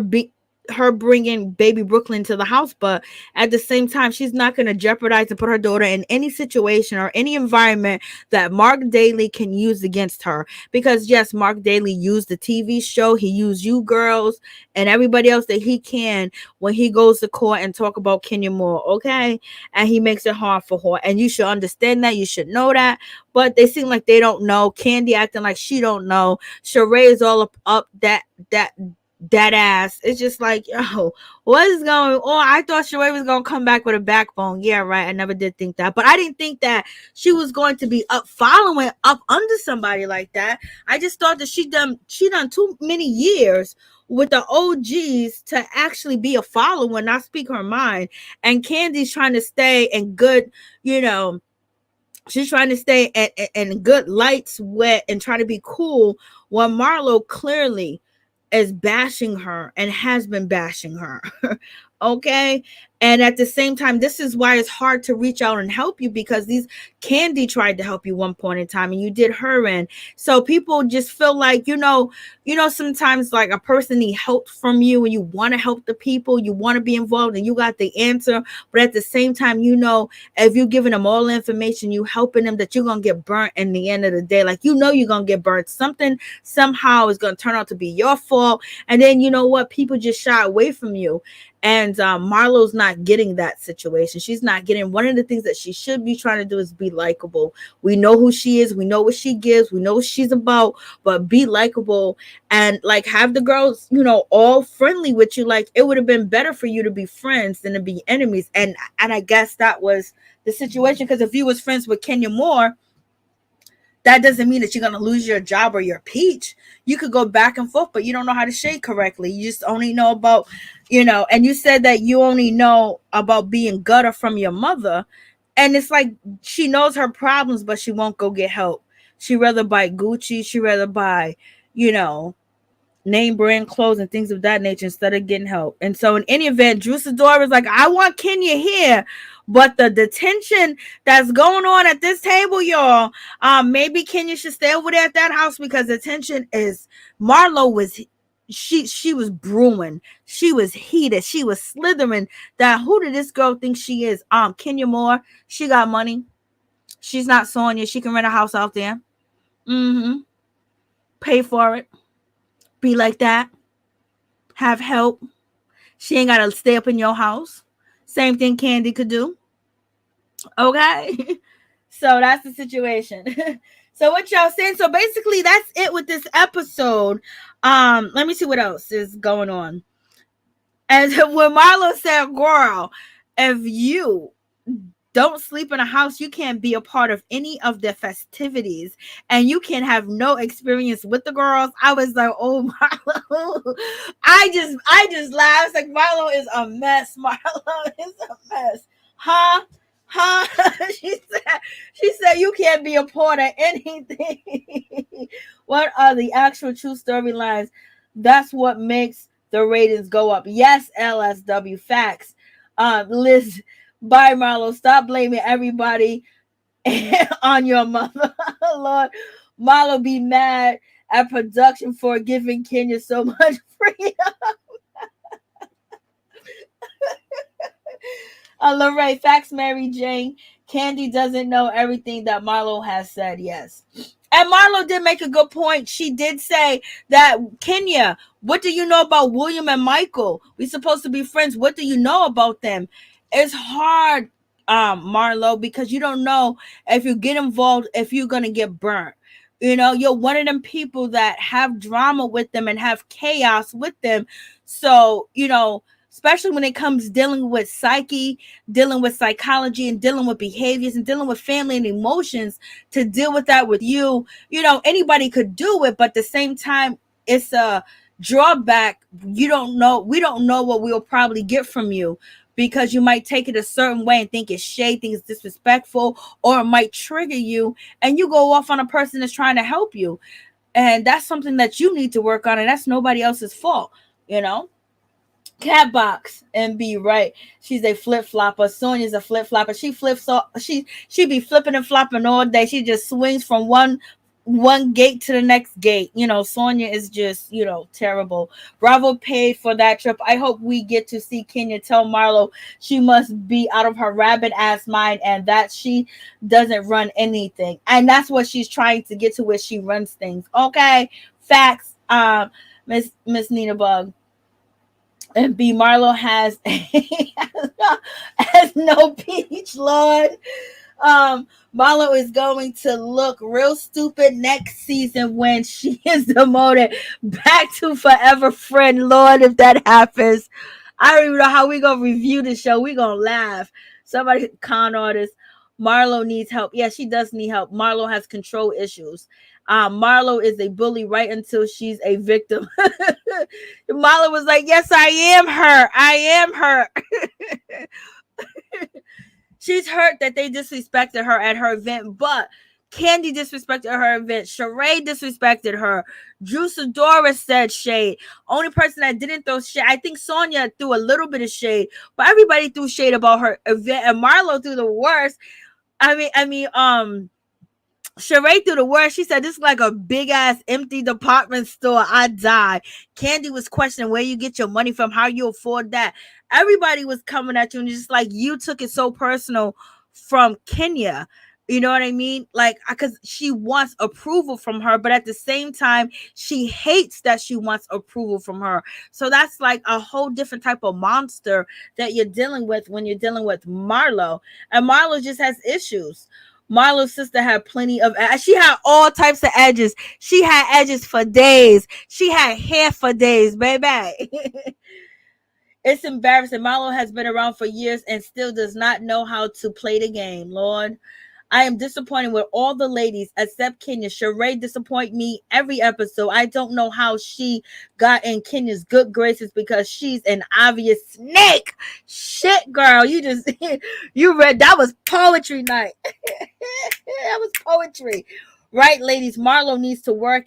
her bringing baby Brooklyn to the house. But at the same time, she's not going to jeopardize and put her daughter in any situation or any environment that Mark Daly can use against her. Because yes, Mark Daly used the TV show, he used you girls and everybody else that he can when he goes to court and talk about Kenya Moore. Okay. And he makes it hard for her, and you should understand that, you should know that. But they seem like they don't know. Kandi acting like she don't know. Shereé is all up that ass. It's just like, yo, what is going on? I thought Shereé was gonna come back with a backbone. Yeah, right. I never did think that, but I didn't think that she was going to be following up under somebody like that. I just thought that she done too many years with the OGs to actually be a follower and not speak her mind. And Kandi's trying to stay in good, she's trying to stay in good lights, wet, and try to be cool, while Marlo clearly is bashing her and has been bashing her. Okay. And at the same time, this is why it's hard to reach out and help you, because Kandi tried to help you one point in time and you did her in. So people just feel like, sometimes like a person needs help from you and you want to help the people, you want to be involved and you got the answer. But at the same time, if you're giving them all the information, you helping them, that you're going to get burnt in the end of the day. Like, you're going to get burnt. Something somehow is going to turn out to be your fault. And then you know what? People just shy away from you. And Marlo's not getting that situation. She's not getting, one of the things that she should be trying to do is be likable. We know who she is. We know what she gives. We know what she's about, but be likable and like have the girls, all friendly with you. Like, it would have been better for you to be friends than to be enemies. And I guess that was the situation. Because if you was friends with Kenya Moore, that doesn't mean that you're going to lose your job or your peach. You could go back and forth, but you don't know how to shade correctly. You just only know about, and you said that you only know about being gutter from your mother. And it's like, she knows her problems, but she won't go get help. She'd rather buy Gucci. She'd rather buy, name brand clothes and things of that nature instead of getting help. And so in any event, Drew Sidora was like, I want Kenya here, but the detention that's going on at this table, y'all, maybe Kenya should stay over there at that house, because the tension is, Marlo was, she was brewing, she was heated, she was slithering. That who did this girl think she is? Kenya Moore. She got money. She's not Sonia. She can rent a house out there. Pay for it. Be like that. Have help. She ain't gotta stay up in your house. Same thing Kandi could do. Okay. So that's the situation. So what y'all saying? So basically that's it with this episode. Let me see what else is going on. And when Marlo said, girl, if you don't sleep in a house, you can't be a part of any of the festivities and you can have no experience with the girls. I was like, oh, Marlo. I just laughed. Like, Marlo is a mess. Marlo is a mess. Huh? She said you can't be a part of anything. What are the actual true storylines? That's what makes the ratings go up. Yes, LSW facts. Liz, bye, Marlo. Stop blaming everybody on your mother. Lord, Marlo be mad at production for giving Kenya so much freedom. Lorraine, facts, Mary Jane. Kandi doesn't know everything that Marlo has said. Yes. And Marlo did make a good point. She did say that, Kenya, what do you know about William and Michael? We're supposed to be friends. What do you know about them? It's hard, Marlo, because you don't know if you get involved, if you're going to get burnt. You're one of them people that have drama with them and have chaos with them. So, especially when it comes dealing with psyche, dealing with psychology, and dealing with behaviors and dealing with family and emotions. To deal with that with you, anybody could do it, but at the same time, it's a drawback. You don't know, we don't know what we'll probably get from you, because you might take it a certain way and think it's shade, think it's disrespectful, or it might trigger you and you go off on a person that's trying to help you. And that's something that you need to work on, and that's nobody else's fault, you know. Cat box and be right. She's a flip flopper. Sonia's a flip flopper. She flips all, she be flipping and flopping all day. She just swings from one gate to the next gate. Sonia is just, terrible. Bravo paid for that trip. I hope we get to see Kenya tell Marlo she must be out of her rabbit ass mind and that she doesn't run anything. And that's what she's trying to get to, where she runs things. Okay. Facts. Miss Nina Bug. And B Marlo has has no peach, Lord. Marlo is going to look real stupid next season when she is demoted back to forever friend, Lord, if that happens. I don't even know how we gonna review the show. We gonna laugh. Somebody, con artist. Marlo needs help. Yeah, she does need help. Marlo has control issues. Marlo is a bully right until she's a victim. Marlo was like, yes, I am her. I am her. She's hurt that they disrespected her at her event, but Kandi disrespected her event. Shereé disrespected her. Sidora said shade. Only person that didn't throw shade, I think Sonia threw a little bit of shade, but everybody threw shade about her event, and Marlo threw the worst. Shereé threw the worst. She said, this is like a big ass empty department store. I die. Kandi was questioning where you get your money from, how you afford that. Everybody was coming at you, and just like, you took it so personal from Kenya. You know what I mean? Like, because she wants approval from her, but at the same time, she hates that she wants approval from her. So that's like a whole different type of monster that you're dealing with when you're dealing with Marlo. And Marlo just has issues. Marlo's sister had plenty of, she had all types of edges. She had edges for days. She had hair for days, baby. It's embarrassing. Marlo has been around for years and still does not know how to play the game, Lord. I am disappointed with all the ladies except Kenya. Shereé disappoint me every episode. I don't know how she got in Kenya's good graces because she's an obvious snake. Shit, girl. You just, you read, that was poetry night. That was poetry. Right, ladies? Marlo needs to work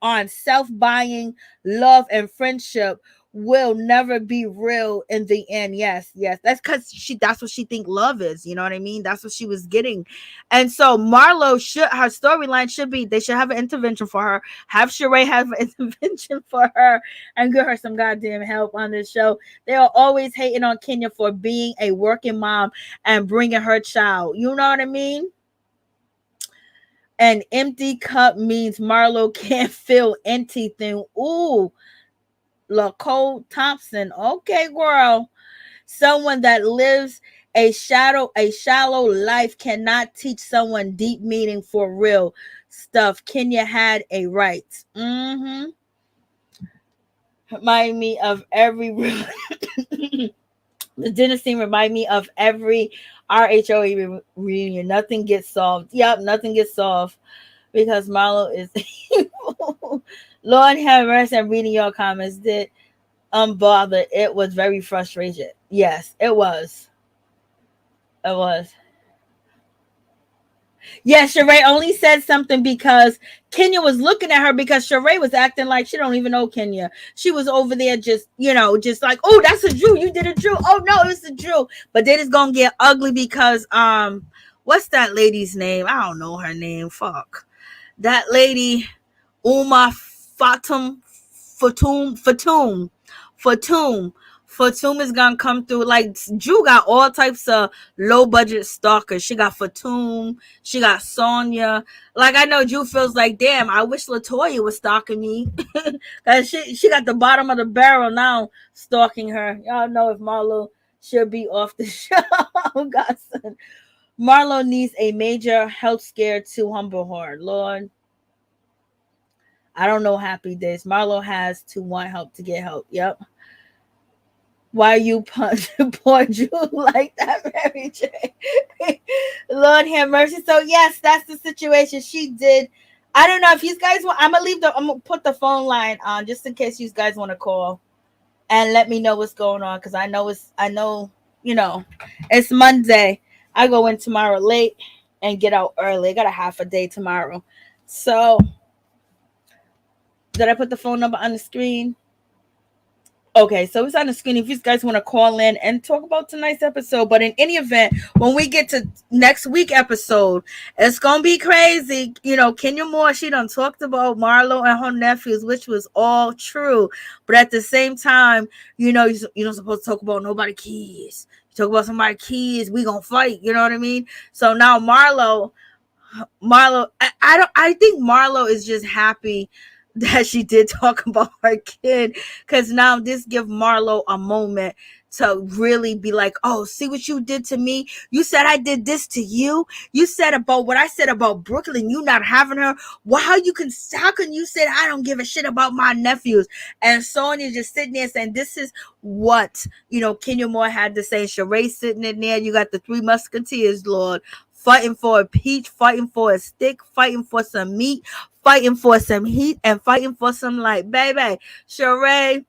on self-buying, love, and friendship. Will never be real in the end. Yes. That's because that's what she think love is. You know what I mean? That's what she was getting. And so Marlo her storyline should be, they should have an intervention for her. Have Shereé have an intervention for her and give her some goddamn help on this show. They are always hating on Kenya for being a working mom and bringing her child. You know what I mean? An empty cup means Marlo can't feel anything. Ooh. LaCole Thompson. Okay, girl. Someone that lives a shallow life cannot teach someone deep meaning for real stuff. Kenya had a right. Remind me of every the dinner scene remind me of every RHOA reunion. Nothing gets solved. Yep, nothing gets solved because Marlo is Lord have mercy. I'm reading your comments. Did unbothered. It was very frustrating. Yes, it was. It was. Yeah, Shereé only said something because Kenya was looking at her because Shereé was acting like she don't even know Kenya. She was over there just, just like, oh, that's a Drew. You did a Drew. Oh no, it's a Drew. But then it's gonna get ugly because what's that lady's name? I don't know her name. Fuck. That lady, Uma Fatum is gonna come through. Like, Drew got all types of low budget stalkers. She got Fatum, she got Sonia. Like, I know Drew feels like, damn, I wish LaToya was stalking me. Cause she got the bottom of the barrel now stalking her. Y'all know if Marlo should be off the show. Godson. Marlo needs a major health scare to humble her. Lord. I don't know happy days. Marlo has to want help to get help. Yep. Why you punch poor Jew like that, Mary J? Lord have mercy. So yes, that's the situation. She did. I don't know if you guys want. I'm gonna put the phone line on just in case you guys want to call and let me know what's going on, because I know it's Monday. I go in tomorrow late and get out early. I got a half a day tomorrow. So did I put the phone number on the screen? Okay, so it's on the screen if you guys want to call in and talk about tonight's episode. But in any event, when we get to next week episode, it's gonna be crazy. Kenya Moore, she done talked about Marlo and her nephews, which was all true. But at the same time, you're not supposed to talk about nobody kids. You talk about somebody kids, we gonna fight. You know what I mean? So now Marlo, I think Marlo is just happy that she did talk about her kid, because now this give Marlo a moment to really be like, oh, see what you did to me? You said I did this to you. You said about what I said about Brooklyn, you not having her. Well, how can you say I don't give a shit about my nephews? And Sonia just sitting there saying, this is what Kenya Moore had to say. Shereé sitting in there. You got the three musketeers, Lord, fighting for a peach, fighting for a stick, fighting for some meat, fighting for some heat, and fighting for some light. Baby, Shereé,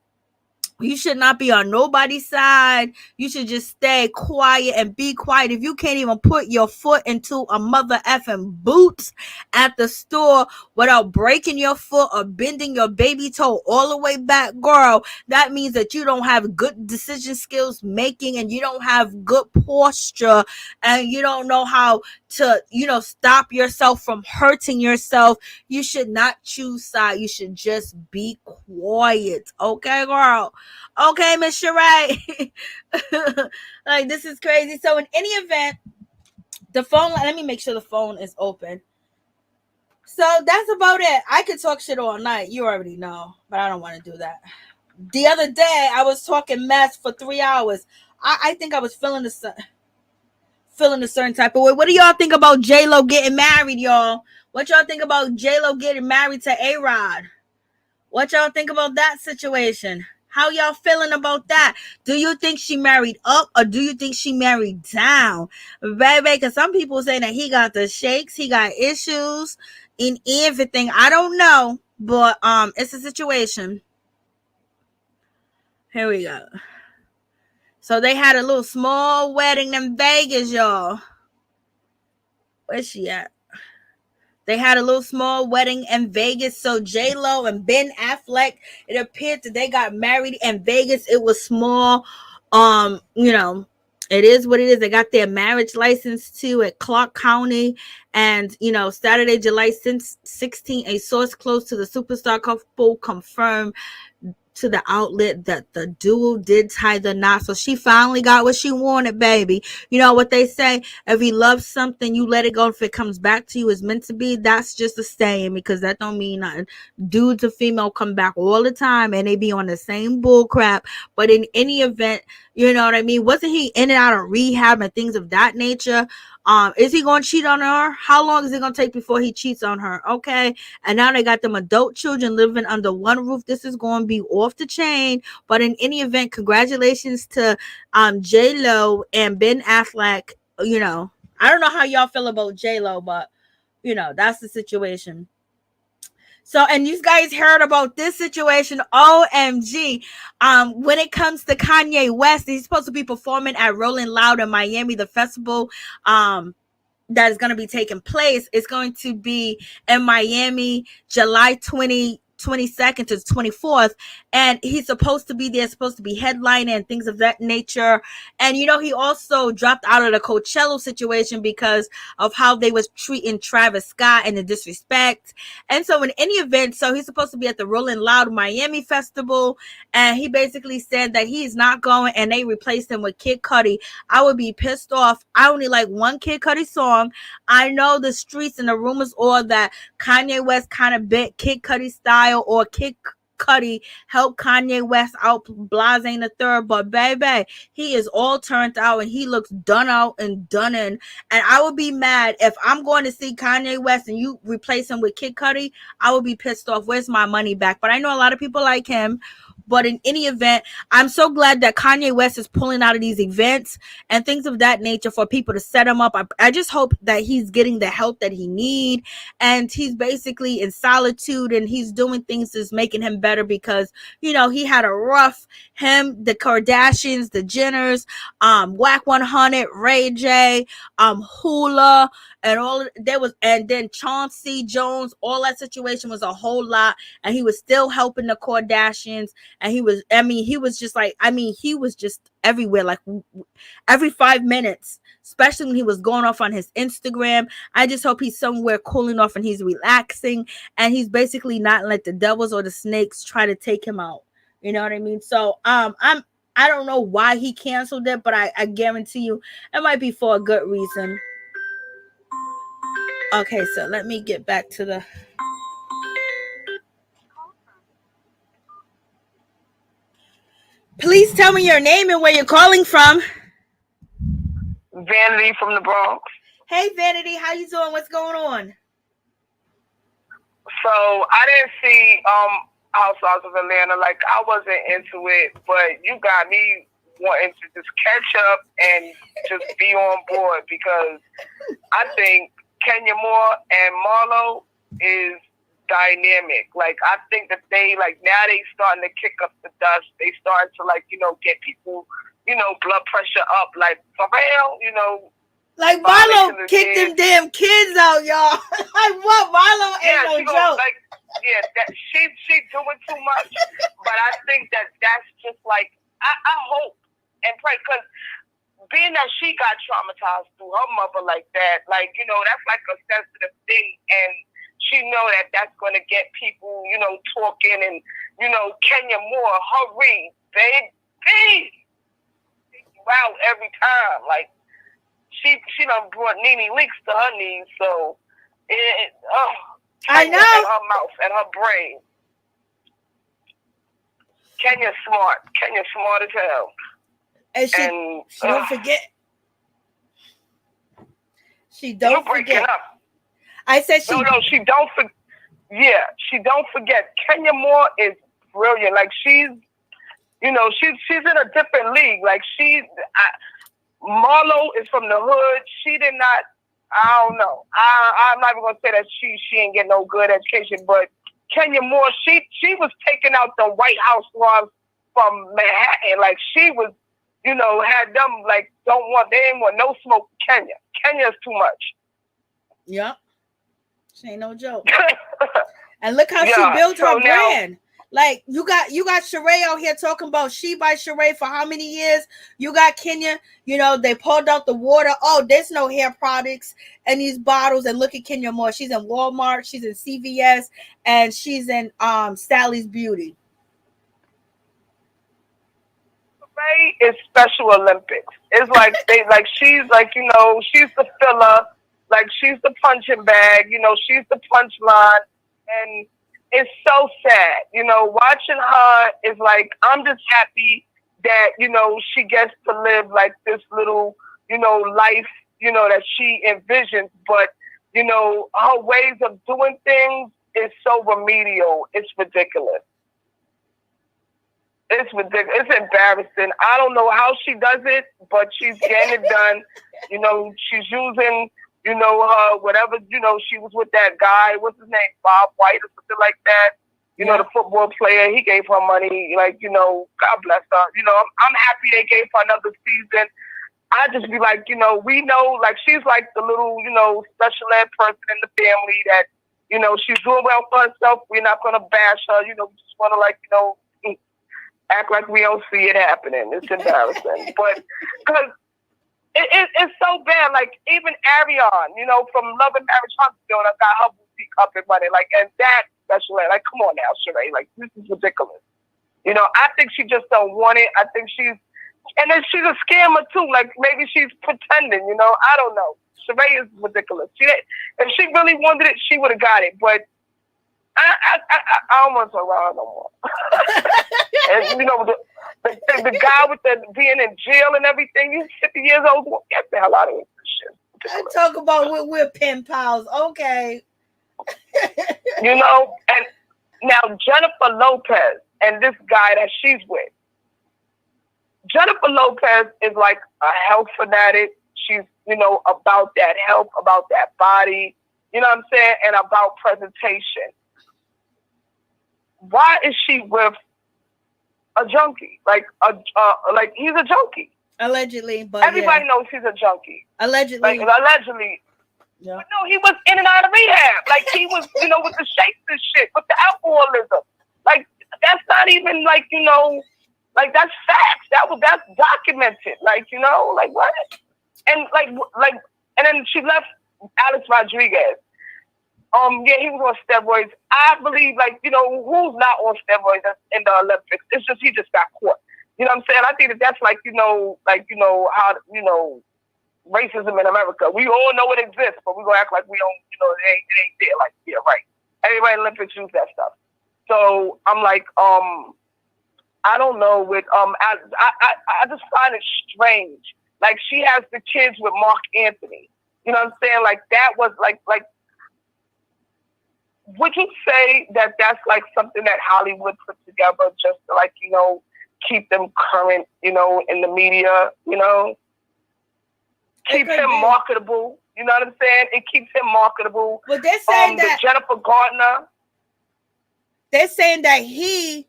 you should not be on nobody's side. You should just stay quiet and be quiet. If you can't even put your foot into a mother effing boots at the store without breaking your foot or bending your baby toe all the way back, girl, that means that you don't have good decision skills making, and you don't have good posture, and you don't know how to, stop yourself from hurting yourself. You should not choose side. You should just be quiet. Okay, girl? Okay, Miss Shereé. Like, this is crazy. So in any event, the phone, let me make sure the phone is open. So that's about it. I could talk shit all night. You already know, but I don't want to do that. The other day, I was talking mess for 3 hours. I think I was feeling a certain type of way. What do y'all think about J-Lo getting married, y'all? What y'all think about J-Lo getting married to A-Rod? What y'all think about that situation? How y'all feeling about that? Do you think she married up, or do you think she married down? Baby, because some people say that he got the shakes, he got issues in everything. I don't know, but it's a situation. Here we go. So they had a little small wedding in Vegas, y'all. Where's she at? They had a little small wedding in Vegas. So J-Lo and Ben Affleck, it appeared that they got married in Vegas. It was small. It is what it is. They got their marriage license too at Clark County. And, Saturday, July 16, a source close to the superstar couple confirmed to the outlet that the duo did tie the knot. So she finally got what she wanted, baby. You know what they say? If you love something, you let it go. If it comes back to you as meant to be, that's just a saying, because that don't mean nothing. Dudes or female come back all the time and they be on the same bull crap. But in any event, you know what I mean? Wasn't he in and out of rehab and things of that nature? Is he going to cheat on her? How long is it going to take before he cheats on her? Okay. And now they got them adult children living under one roof. This is going to be off the chain. But in any event, congratulations to J-Lo and Ben Affleck. I don't know how y'all feel about J-Lo, but that's the situation. So, and you guys heard about this situation, OMG. When it comes to Kanye West, he's supposed to be performing at Rolling Loud in Miami, the festival that is going to be taking place. It's going to be in Miami, July 22nd to 24th, and he's supposed to be there, supposed to be headlining and things of that nature. And he also dropped out of the Coachella situation because of how they was treating Travis Scott and the disrespect. And so in any event, so he's supposed to be at the Rolling Loud Miami Festival, and he basically said that he's not going, and they replaced him with Kid Cudi. I would be pissed off. I only like one Kid Cudi song. I know the streets and the rumors are that Kanye West kind of bit Kid Cudi style, or Kid Cudi helped Kanye West out, blase the third. But baby, he is all turned out and he looks done out and done in. And I would be mad if I'm going to see Kanye West and you replace him with Kid Cudi. I would be pissed off. Where's my money back? But I know a lot of people like him. But in any event, I'm so glad that Kanye West is pulling out of these events and things of that nature for people to set him up. I just hope that he's getting the help that he need, and he's basically in solitude and he's doing things that's making him better, because he had a rough, him, the Kardashians, the Jenners, Whack 100, Ray J, Hula, and and then Chauncey Jones. All that situation was a whole lot, and he was still helping the Kardashians. And he was just everywhere, like every 5 minutes, especially when he was going off on his Instagram. I just hope he's somewhere cooling off and he's relaxing, and he's basically not let the devils or the snakes try to take him out. You know what I mean? So I don't know why he canceled it, but I guarantee you it might be for a good reason. Okay, so let me get back to the... Please tell me your name and where you're calling from. Vanity from the Bronx. Hey, Vanity, how you doing? What's going on? So I didn't see Housewives of Atlanta. Like, I wasn't into it, but you got me wanting to just catch up and just be on board, because I think Kenya Moore and Marlo is dynamic. Like, I think that they, like, now they starting to kick up the dust. They starting to, like, get people, blood pressure up. Like, for real, like Marlo kicked them damn kids out, y'all. Like, what? Marlo ain't no joke. Like, that she doing too much. But I think that's just like, I hope and pray, because being that she got traumatized through her mother like that, like, that's like a sensitive thing, and she know that that's going to get people, talking, and, Kenya Moore, hurry, baby, wow, every time, like, she done brought NeNe leaks to her knees, so, I know. And her mouth and her brain. Kenya's smart as hell. And she don't forget. She don't forget. Up. I said she... No, she don't forget. Yeah, she don't forget. Kenya Moore is brilliant. Like, she's in a different league. Like, Marlo is from the hood. She did not, I don't know. I'm not even going to say that she ain't get no good education, but Kenya Moore, she was taking out the White Housewives from Manhattan. Like, she was, had them, like, they ain't want no smoke with Kenya. Kenya's too much. Yep. She ain't no joke. And look how she built her brand. Like, you got Shereé out here talking about She by Shereé for how many years? You got Kenya, they pulled out the water. Oh, there's no hair products in these bottles. And look at Kenya Moore. She's in Walmart, she's in CVS, and she's in Sally's Beauty. Shereé is Special Olympics. It's like she's like, she's the filler, like she's the punching bag, she's the punchline, and it's so sad, watching her is like, I'm just happy that, she gets to live like this little, life, that she envisions. But, her ways of doing things is so remedial. It's ridiculous. It's ridiculous. It's embarrassing. I don't know how she does it, but she's getting it done. She's using... her, whatever, she was with that guy, what's his name, Bob White or something like that, the football player, he gave her money, like, God bless her. I'm happy they gave her another season. I just be like, we know, like, she's like the little, special ed person in the family that, she's doing well for herself. We're not going to bash her, we just want to, like, act like we don't see it happening. It's embarrassing. But, because it's so bad. Like, even Ariane, from Love and Marriage Huntsville, got her boutique up and running. Like, and that special ed, like, come on now, Shereé. Like, this is ridiculous. I think she just don't want it. I think and then she's a scammer too. Like, maybe she's pretending, I don't know. Shereé is ridiculous. If she really wanted it, she would have got it. But I don't want to around no more. And, the guy with the being in jail and everything, he's 50 years old. Get the hell out of here. I talk about we're pen pals. Okay. And now Jennifer Lopez. and this guy that she's with. Jennifer Lopez is like a health fanatic. She's, about that health, about that body, you know what I'm saying, and about presentation. Why is she with a junkie? Like he's a junkie. Allegedly, but everybody knows he's a junkie. Allegedly. Allegedly. Yeah. But no, he was in and out of rehab. Like he was, with the shakes and shit, with the alcoholism. Like that's not even like, like that's facts. That's documented. Like, like what? And and then she left Alex Rodriguez. Yeah, he was on steroids. I believe, who's not on steroids in the Olympics? It's just he just got caught. You know what I'm saying? I think that's how racism in America. We all know it exists, but we gonna act like we don't. It ain't there. Like, yeah, right. Everybody in the Olympics use that stuff. So I'm like, I don't know. With I just find it strange. Like she has the kids with Mark Anthony. You know what I'm saying? Like that was like. Would you say that that's like something that Hollywood put together just to keep them current, in the media, keep him marketable, you know what I'm saying? It keeps him marketable. But they're saying that Jennifer Gardner. They're saying that he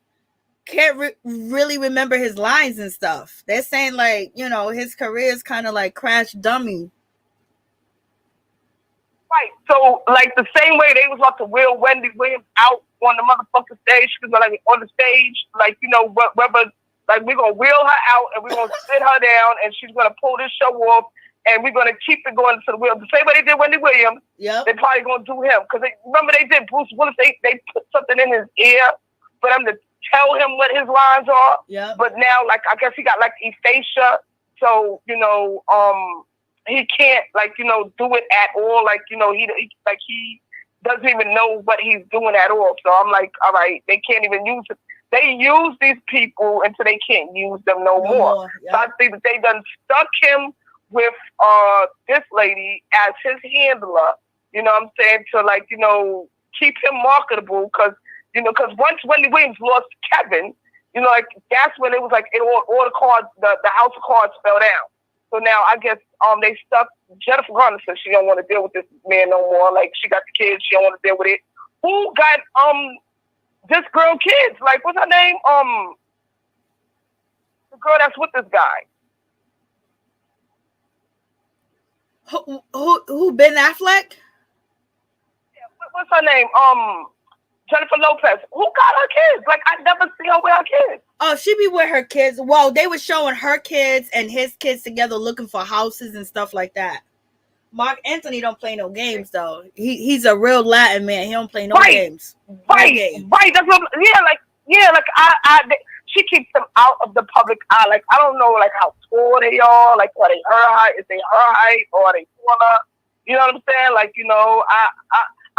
can't really remember his lines and stuff. They're saying his career is kind of like crash dummy. Right. So, the same way they was about to wheel Wendy Williams out on the motherfucking stage, because on the stage, whether we're gonna wheel her out and we're gonna sit her down and she's gonna pull this show off and we're gonna keep it going to the wheel. The same way they did Wendy Williams, they're probably gonna do him, because remember they did Bruce Willis. They put something in his ear for them to tell him what his lines are. Yeah. But now, I guess he got aphasia, so he can't do it at all. He doesn't even know what he's doing at all. So I'm like, all right, they can't even use it. They use these people until they can't use them no more. Yep. So I think that they done stuck him with this lady as his handler. You know what I'm saying? To keep him marketable, because once Wendy Williams lost Kevin, that's when it was all the cards, the house of cards fell down. So now I guess they stuck Jennifer Garner, says she don't want to deal with this man no more. She got the kids, she don't want to deal with it. Who got this girl kids? What's her name? The girl that's with this guy. Who Ben Affleck? Yeah, what's her name? Jennifer Lopez. Who got her kids? I never see her with her kids. Oh, she be with her kids. Well, they were showing her kids and his kids together looking for houses and stuff like that. Mark Anthony don't play no games though. He's a real Latin man. He don't play no games. Right. That's what. She keeps them out of the public eye. I don't know how tall they are. Are they her height? Is they her height or are they taller? You know what I'm saying?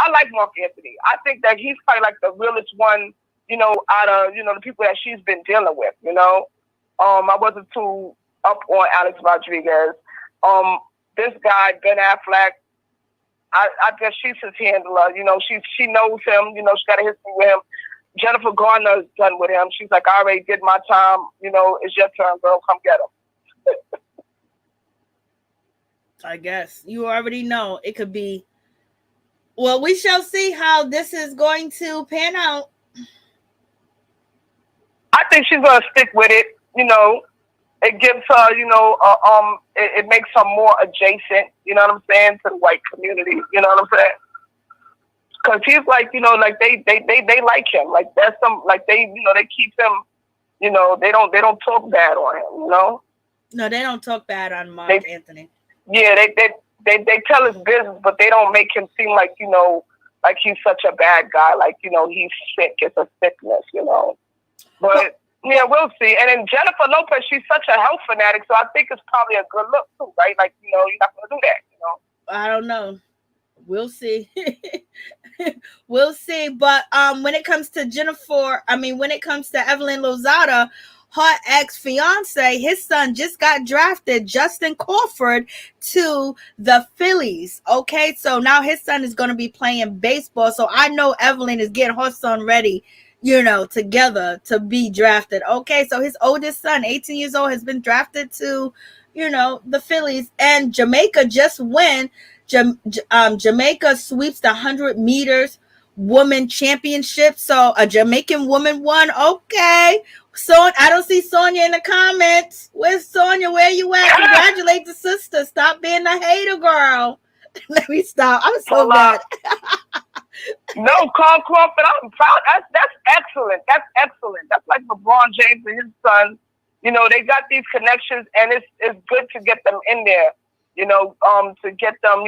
I like Mark Anthony. I think that he's probably the realest one, out of, the people that she's been dealing with, I wasn't too up on Alex Rodriguez. This guy, Ben Affleck, I guess she's his handler. She knows him. She got a history with him. Jennifer Garner's done with him. She's like, I already did my time. It's your turn, girl. Come get him. I guess. You already know. It could be. Well, we shall see how this is going to pan out. I think she's going to stick with it. It gives her, it makes her more adjacent, you know what I'm saying, to the white community, you know what I'm saying? Because he's they like him. That's some, they keep him, they don't talk bad on him, No, they don't talk bad on Mark Anthony. Yeah, they tell his business, but they don't make him seem like he's such a bad guy. He's sick. It's a sickness, But yeah, we'll see. And then Jennifer Lopez, she's such a health fanatic, so I think it's probably a good look too, right? You're not gonna do that, I don't know. We'll see. We'll see. But when it comes to when it comes to Evelyn Lozada, her ex-fiance, his son just got drafted, Justin Crawford, to the Phillies. Okay, so now his son is going to be playing baseball. So I know Evelyn is getting her son ready together to be drafted. Okay, so his oldest son, 18 years old, has been drafted to, the Phillies. And Jamaica just went. Jamaica sweeps the 100 meters woman championship. So a Jamaican woman won. Okay. So I don't see Sonia in the comments. Where's Sonia? Where you at? Congratulate the sister. Stop being a hater, girl. Let me stop. I'm so mad. No, Carl Crawford, I'm proud. That's excellent. That's excellent. That's like LeBron James and his son. They got these connections, and it's good to get them in there. To get them,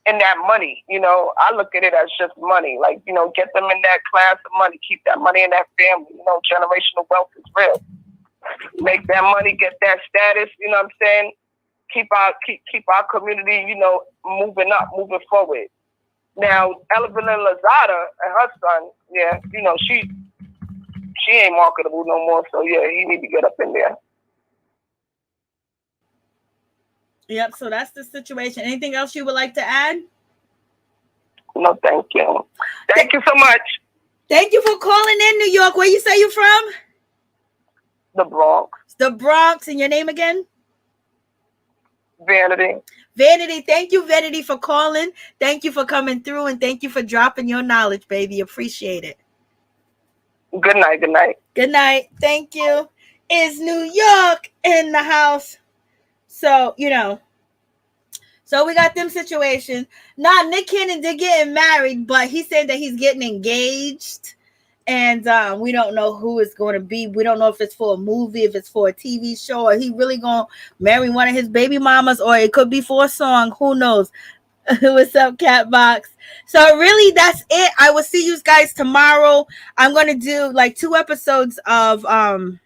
in that money. I look at it as just money. Like, get them in that class of money. Keep that money in that family. Generational wealth is real. Make that money, get that status. You know what I'm saying? Keep our community, moving up, moving forward. Now, Evelyn Lozada and her son, yeah, she ain't marketable no more. So yeah, he need to get up in there. Yep. So that's the situation. Anything else you would like to add? No, thank you. Thank you so much. Thank you for calling in, New York. Where you say you're from? The Bronx. The Bronx. And your name again? Vanity. Vanity. Thank you, Vanity, for calling. Thank you for coming through, and thank you for dropping your knowledge, baby. Appreciate it. Good night. Good night. Good night. Thank you. Is New York in the house? So, so we got them situations. Nah, Nick Cannon did get married, but he said that he's getting engaged. And we don't know who it's going to be. We don't know if it's for a movie, if it's for a TV show, or he really going to marry one of his baby mamas, or it could be for a song. Who knows? What's up, Catbox? So really, that's it. I will see you guys tomorrow. I'm going to do like 2 episodes of what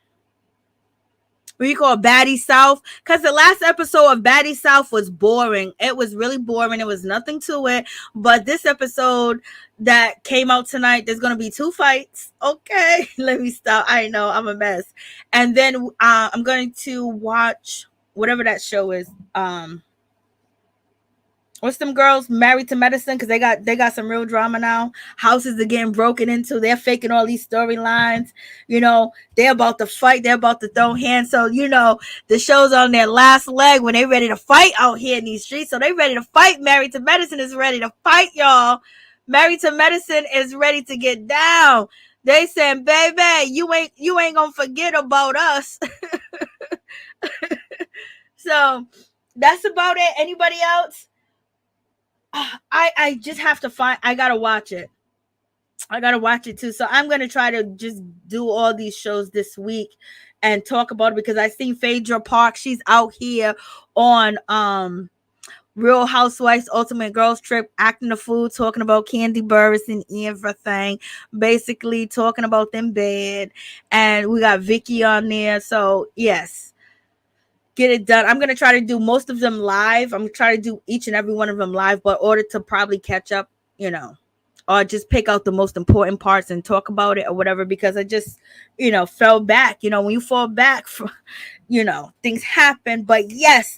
you call Baddie South, because the last episode of Baddie South was boring. It was really boring. It was nothing to it. But this episode that came out tonight, there's going to be 2 fights. Okay, let me stop. I know I'm a mess. And then I'm going to watch whatever that show is. What's them girls, Married to Medicine? Because they got some real drama now. Houses are getting broken into. They're faking all these storylines. They're about to fight. They're about to throw hands. So, the show's on their last leg when they ready to fight out here in these streets. So they ready to fight. Married to Medicine is ready to fight, y'all. Married to Medicine is ready to get down. They saying, baby, you ain't gonna forget about us. So that's about it. Anybody else? I just have to I gotta watch it. I gotta watch it too. So I'm gonna try to just do all these shows this week and talk about it, because I seen Phaedra Park. She's out here on Real Housewives Ultimate Girls Trip, acting the fool, talking about Kandi Burruss and everything, basically talking about them bed. And we got Vicky on there. So yes. Get it done. I'm going to try to do most of them live. I'm going to try to do each and every one of them live, but in order to probably catch up, or just pick out the most important parts and talk about it or whatever, because I just, fell back. When you fall back from, things happen. But yes.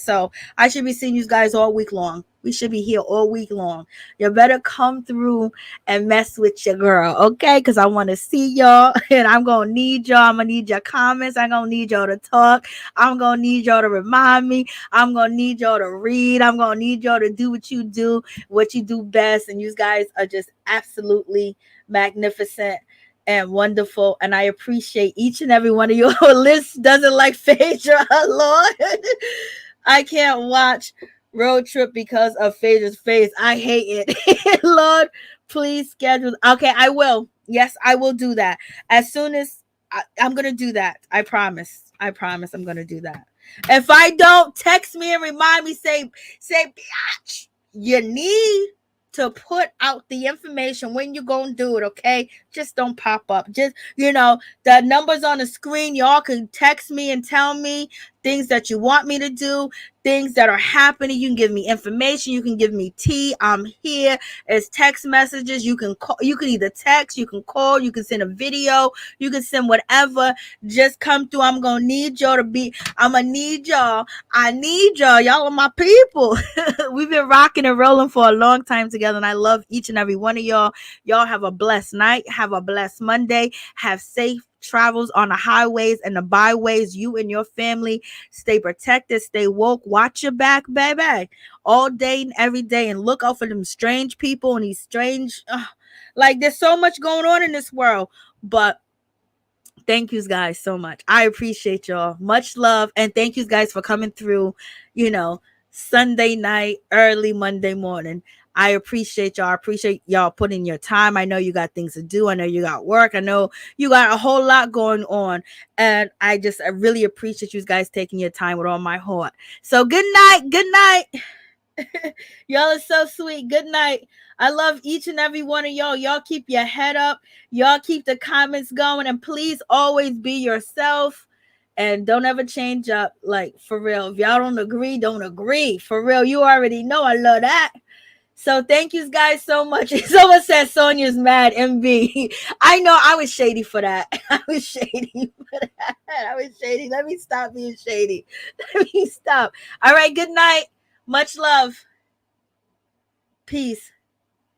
So I should be seeing you guys all week long. We should be here all week long. You better come through and mess with your girl, okay? Because I want to see y'all, and I'm going to need y'all. I'm going to need your comments. I'm going to need y'all to talk. I'm going to need y'all to remind me. I'm going to need y'all to read. I'm going to need y'all to do what you do best. And you guys are just absolutely magnificent and wonderful, and I appreciate each and every one of you. Liz doesn't like Phaedra, Lord. I can't watch Road Trip because of Phaedra's face. I hate it. Lord, please schedule. Okay, I will. Yes, I will do that as soon as I'm gonna do that. I promise I'm gonna do that. If I don't, text me and remind me. Say, bitch, you need to put out the information when you're gonna do it, okay? Just don't pop up. Just, the numbers on the screen, y'all can text me and tell me things that you want me to do, things that are happening. You can give me information. You can give me tea. I'm here. It's text messages. You can call. You can either text. You can call. You can send a video. You can send whatever. Just come through. I'm gonna need y'all to be. I'm gonna need y'all. I need y'all. Y'all are my people. We've been rocking and rolling for a long time together, and I love each and every one of y'all. Y'all have a blessed night. Have a blessed Monday. Have safe travels on the highways and the byways. You and your family stay protected, stay woke, watch your back, baby, all day and every day, and look out for them strange people and these strange like there's so much going on in this world. But thank you guys so much. I appreciate y'all. Much love. And thank you guys for coming through, Sunday night, early Monday morning. I appreciate y'all. I appreciate y'all putting your time. I know you got things to do. I know you got work. I know you got a whole lot going on. And I really appreciate you guys taking your time with all my heart. So good night. Good night. Y'all are so sweet. Good night. I love each and every one of y'all. Y'all keep your head up. Y'all keep the comments going. And please always be yourself. And don't ever change up. Like, for real. If y'all don't agree, don't agree. For real. You already know I love that. So thank you guys so much. Someone said Sonia's mad, MB. I know I was shady for that. I was shady for that. I was shady. Let me stop being shady. Let me stop. All right. Good night. Much love. Peace.